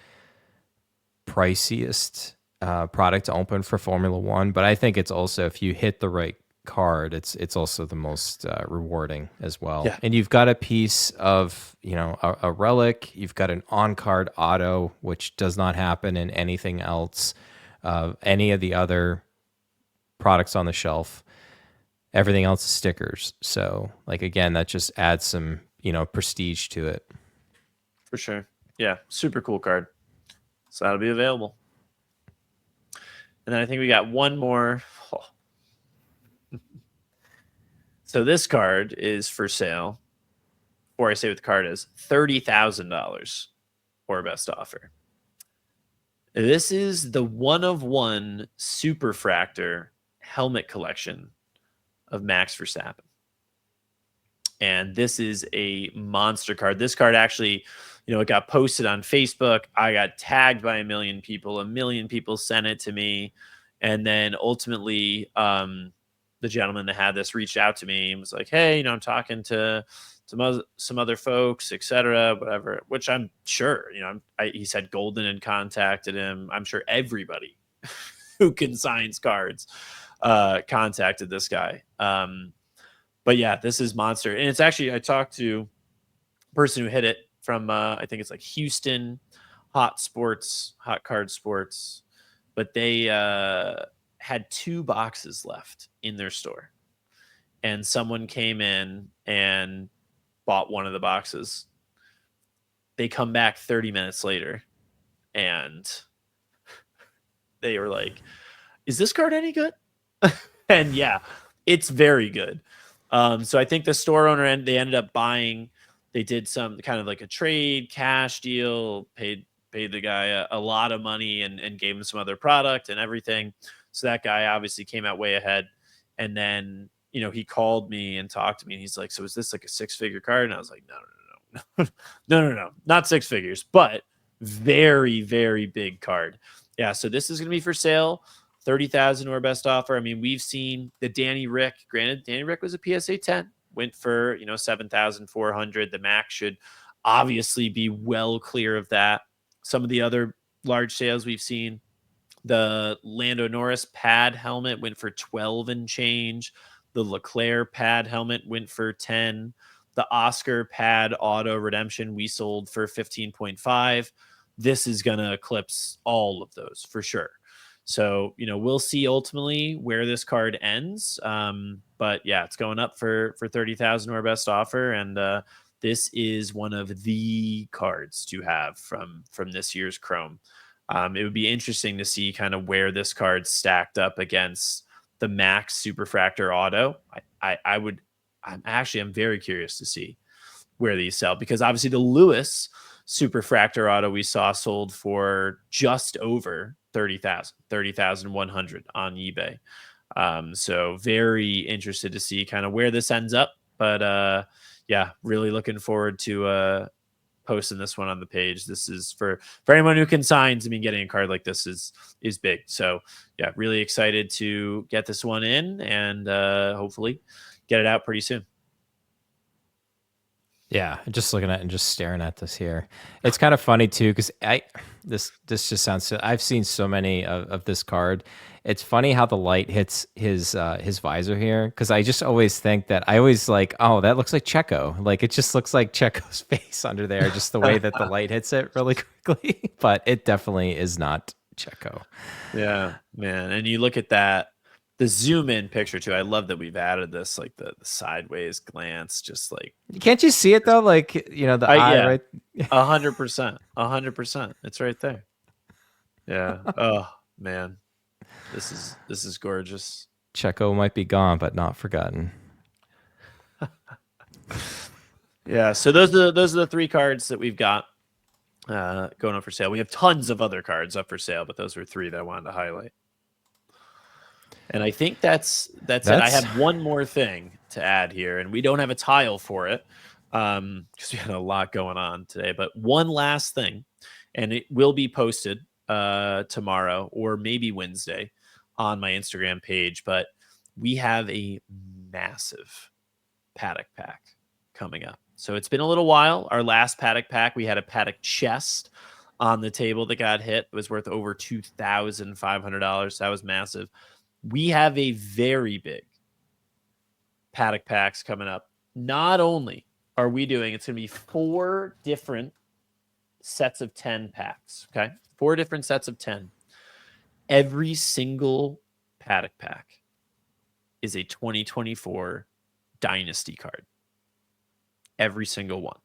priciest product to open for Formula One, but I think it's also, if you hit the right card, it's also the most rewarding as well. Yeah. And you've got a piece of a relic, you've got an on-card auto, which does not happen in anything else, any of the other products on the shelf. Everything else is stickers. So like, again, that just adds some prestige to it. For sure. Yeah, super cool card. So that'll be available. And then I think we got one more. So this card is for sale, or I say what the card is, $30,000 or best offer. This is the one-of-one Superfractor helmet collection of Max Verstappen. And this is a monster card. This card actually, it got posted on Facebook. I got tagged by a million people. A million people sent it to me. And then ultimately, the gentleman that had this reached out to me and was like, hey, I'm talking to some other folks, etc., whatever, which I'm sure, he said Golden had contacted him. I'm sure everybody who consigns cards contacted this guy. But yeah, this is monster. And it's actually, I talked to a person who hit it from, I think it's like Houston Hot Card Sports, but they had 2 boxes left in their store. and someone came in and bought one of the boxes. They come back 30 minutes later and they were like, is this card any good? And yeah, it's very good. So I think the store owner they ended up buying. They did some kind of like a trade cash deal, paid the guy a lot of money and gave him some other product and everything. So that guy obviously came out way ahead. And then he called me and talked to me, and he's like, "So is this like a 6-figure card?" And I was like, "No, no, not 6 figures, but very, very big card." Yeah, so this is going to be for sale. 30,000 or best offer. I mean, we've seen the Danny Rick. Granted, Danny Rick was a PSA 10, went for 7,400. The max should obviously be well clear of that. Some of the other large sales we've seen, the Lando Norris pad helmet went for 12 and change. The Leclerc pad helmet went for 10. The Oscar pad auto redemption we sold for 15.5. This is going to eclipse all of those for sure. So, we'll see ultimately where this card ends. But yeah, it's going up for 30,000 or best offer. And this is one of the cards to have from this year's Chrome. It would be interesting to see kind of where this card stacked up against the Max Superfractor Auto. I'm very curious to see where these sell, because obviously the Lewis Superfractor Auto we saw sold for just over 30,100 on eBay. So very interested to see kind of where this ends up. But yeah, really looking forward to posting this one on the page. This is for anyone who consigns. I mean, getting a card like this is big. So yeah, really excited to get this one in and hopefully get it out pretty soon. Yeah, just looking at and just staring at this here. It's kind of funny too, because this just sounds so, I've seen so many of this card. It's funny how the light hits his visor here, because I just always think that I always like, oh, that looks like Checo. Like it just looks like Checo's face under there, just the way that the light hits it really quickly. But it definitely is not Checo. Yeah, man. And you look at that, the zoom in picture too. I love that we've added this, like the sideways glance, just like, Can't you see it though? Like the eye, yeah, right? 100%, 100%. It's right there. Yeah. Oh man, this is gorgeous. Checo might be gone, but not forgotten. Yeah. So those are the 3 cards that we've got going up for sale. We have tons of other cards up for sale, but those were 3 that I wanted to highlight. And I think that's it. I have one more thing to add here, and we don't have a tile for it because we had a lot going on today. But one last thing, and it will be posted tomorrow or maybe Wednesday on my Instagram page. But we have a massive paddock pack coming up. So it's been a little while. Our last paddock pack, we had a paddock chest on the table that got hit. It was worth over $2,500. That was massive. We have a very big paddock packs coming up. Not only are we doing, it's going to be 4 different sets of 10 packs. Okay. 4 different sets of 10. Every single paddock pack is a 2024 Dynasty card. Every single one.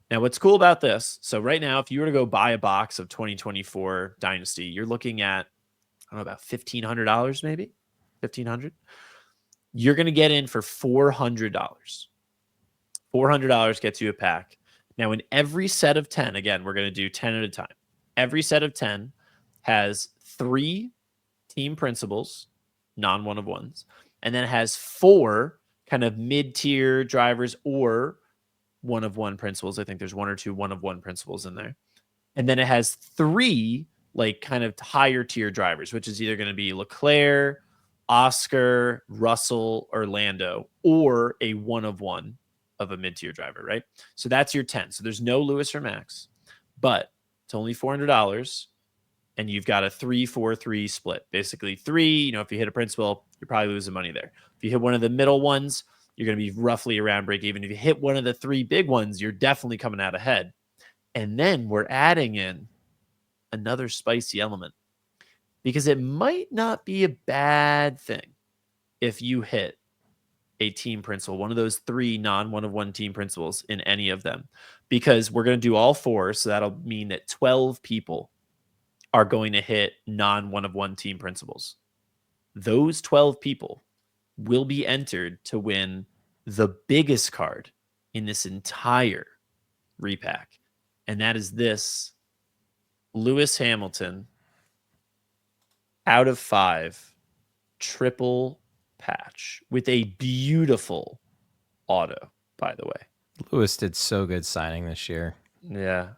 Now, what's cool about this, so right now, if you were to go buy a box of 2024 Dynasty, you're looking at, I don't know, about $1,500 maybe, $1,500. You're going to get in for $400. $400 gets you a pack. Now, in every set of 10, again, we're going to do 10 at a time. Every set of 10 has 3 team principals, non-one of ones, and then it has 4 kind of mid-tier drivers or one of one principals. I think there's 1 or 2 one of one principals in there. And then it has 3 like kind of higher tier drivers, which is either going to be Leclerc, Oscar, Russell, or Lando, or a one of one of a mid-tier driver, right? So that's your 10. So there's no Lewis or Max, but it's only $400, and you've got a 3-4-3 split. Basically 3, if you hit a principal, you're probably losing money there. If you hit one of the middle ones, you're going to be roughly around break even. If you hit one of the 3 big ones, you're definitely coming out ahead. And then we're adding in another spicy element, because it might not be a bad thing if you hit a team principal, one of those 3 non-one-of-one team principals in any of them, because we're going to do all 4. So that'll mean that 12 people are going to hit non-one-of-one team principals. Those 12 people will be entered to win the biggest card in this entire repack. And that is this Lewis Hamilton out of 5 triple patch with a beautiful auto, by the way. Lewis did so good signing this year. Yeah.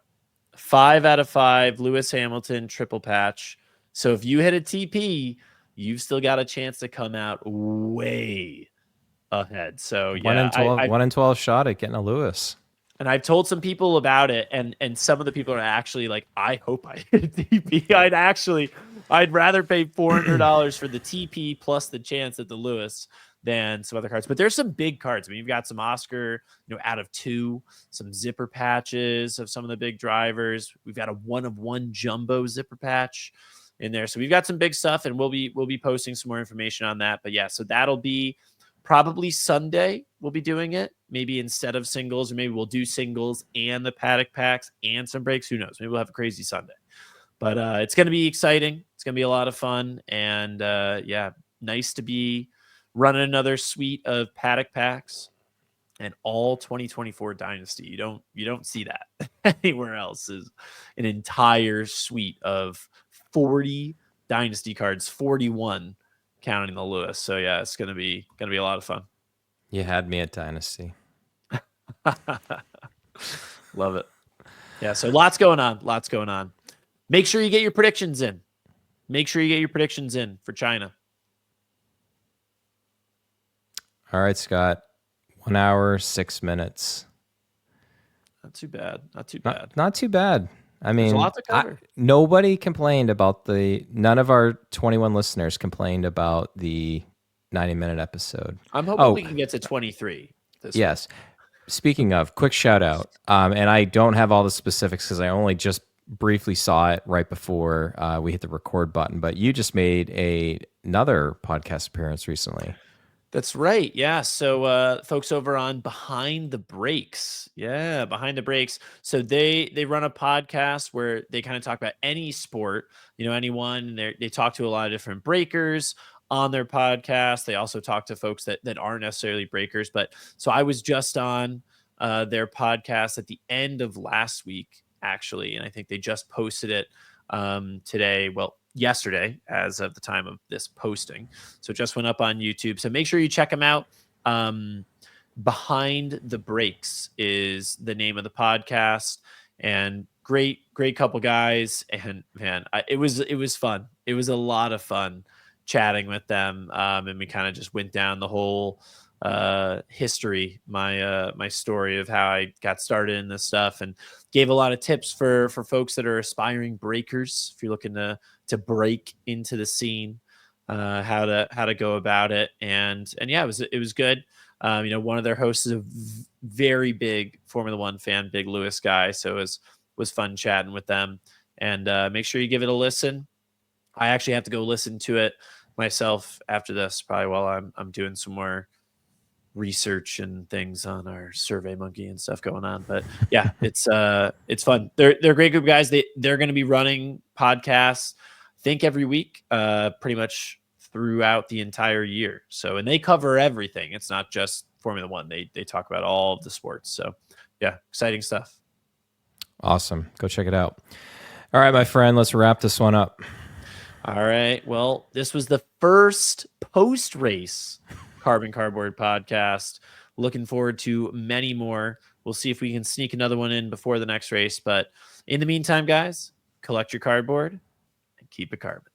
5 out of 5, Lewis Hamilton, triple patch. So if you hit a TP, you've still got a chance to come out way ahead. So One yeah, in 12, 1 in 12 shot at getting a Lewis. and I've told some people about it, and some of the people are actually like, I hope I hit a TP. I'd rather pay $400 for the TP plus the chance at the Lewis than some other cards. But there's some big cards. I mean, you've got some Oscar, out of 2, some zipper patches of some of the big drivers. We've got a 1-of-1 jumbo zipper patch in there. So we've got some big stuff, and we'll be posting some more information on that. But yeah, so that'll be probably Sunday. We'll be doing it maybe instead of singles, or maybe we'll do singles and the paddock packs and some breaks. Who knows? Maybe we'll have a crazy Sunday. But it's going to be exciting. It's going to be a lot of fun. And yeah, nice to be running another suite of paddock packs and all 2024 Dynasty. You don't see that anywhere else. Is an entire suite of 40 Dynasty cards, 41 counting the Lewis. So yeah, it's gonna be a lot of fun. You had me at Dynasty. Love it. Yeah, so lots going on. Make sure you get your predictions in. For China. All right, Scott. 1 hour, 6 minutes. Not too bad. Not too bad. I mean, there's a lot to cover. Nobody complained about none of our 21 listeners complained about the 90-minute episode. I'm hoping we can get to 23 this Yes. Week. Speaking of, quick shout out. And I don't have all the specifics because I only just briefly saw it right before we hit the record button, but you just made another podcast appearance recently. That's right. Yeah. So folks over on Behind the Breaks. Yeah, Behind the Breaks. So they run a podcast where they kind of talk about any sport, anyone. They talk to a lot of different breakers on their podcast. They also talk to folks that aren't necessarily breakers. But so I was just on their podcast at the end of last week, actually. And I think they just posted it today. Well, yesterday, as of the time of this posting. So it just went up on YouTube. So make sure you check them out. Behind the Breaks is the name of the podcast, and great couple guys. And man, it was fun. It was a lot of fun chatting with them. And we kind of just went down the whole history, my story of how I got started in this stuff, and gave a lot of tips for folks that are aspiring breakers. If you're looking to break into the scene, how to go about it. And yeah, it was good. One of their hosts is a very big Formula One fan, big Lewis guy. So it was fun chatting with them, and make sure you give it a listen. I actually have to go listen to it myself after this, probably while I'm doing some more research and things on our Survey Monkey and stuff going on. But yeah, it's fun. They're a great group of guys. They're going to be running podcasts, I think, every week, pretty much throughout the entire year. So, and they cover everything. It's not just Formula One. They talk about all of the sports. So yeah, exciting stuff. Awesome. Go check it out. All right, my friend, let's wrap this one up. All right. Well, this was the first post-race Carbon Cardboard podcast. Looking forward to many more. We'll see if we can sneak another one in before the next race. But in the meantime, guys, collect your cardboard and keep it carbon.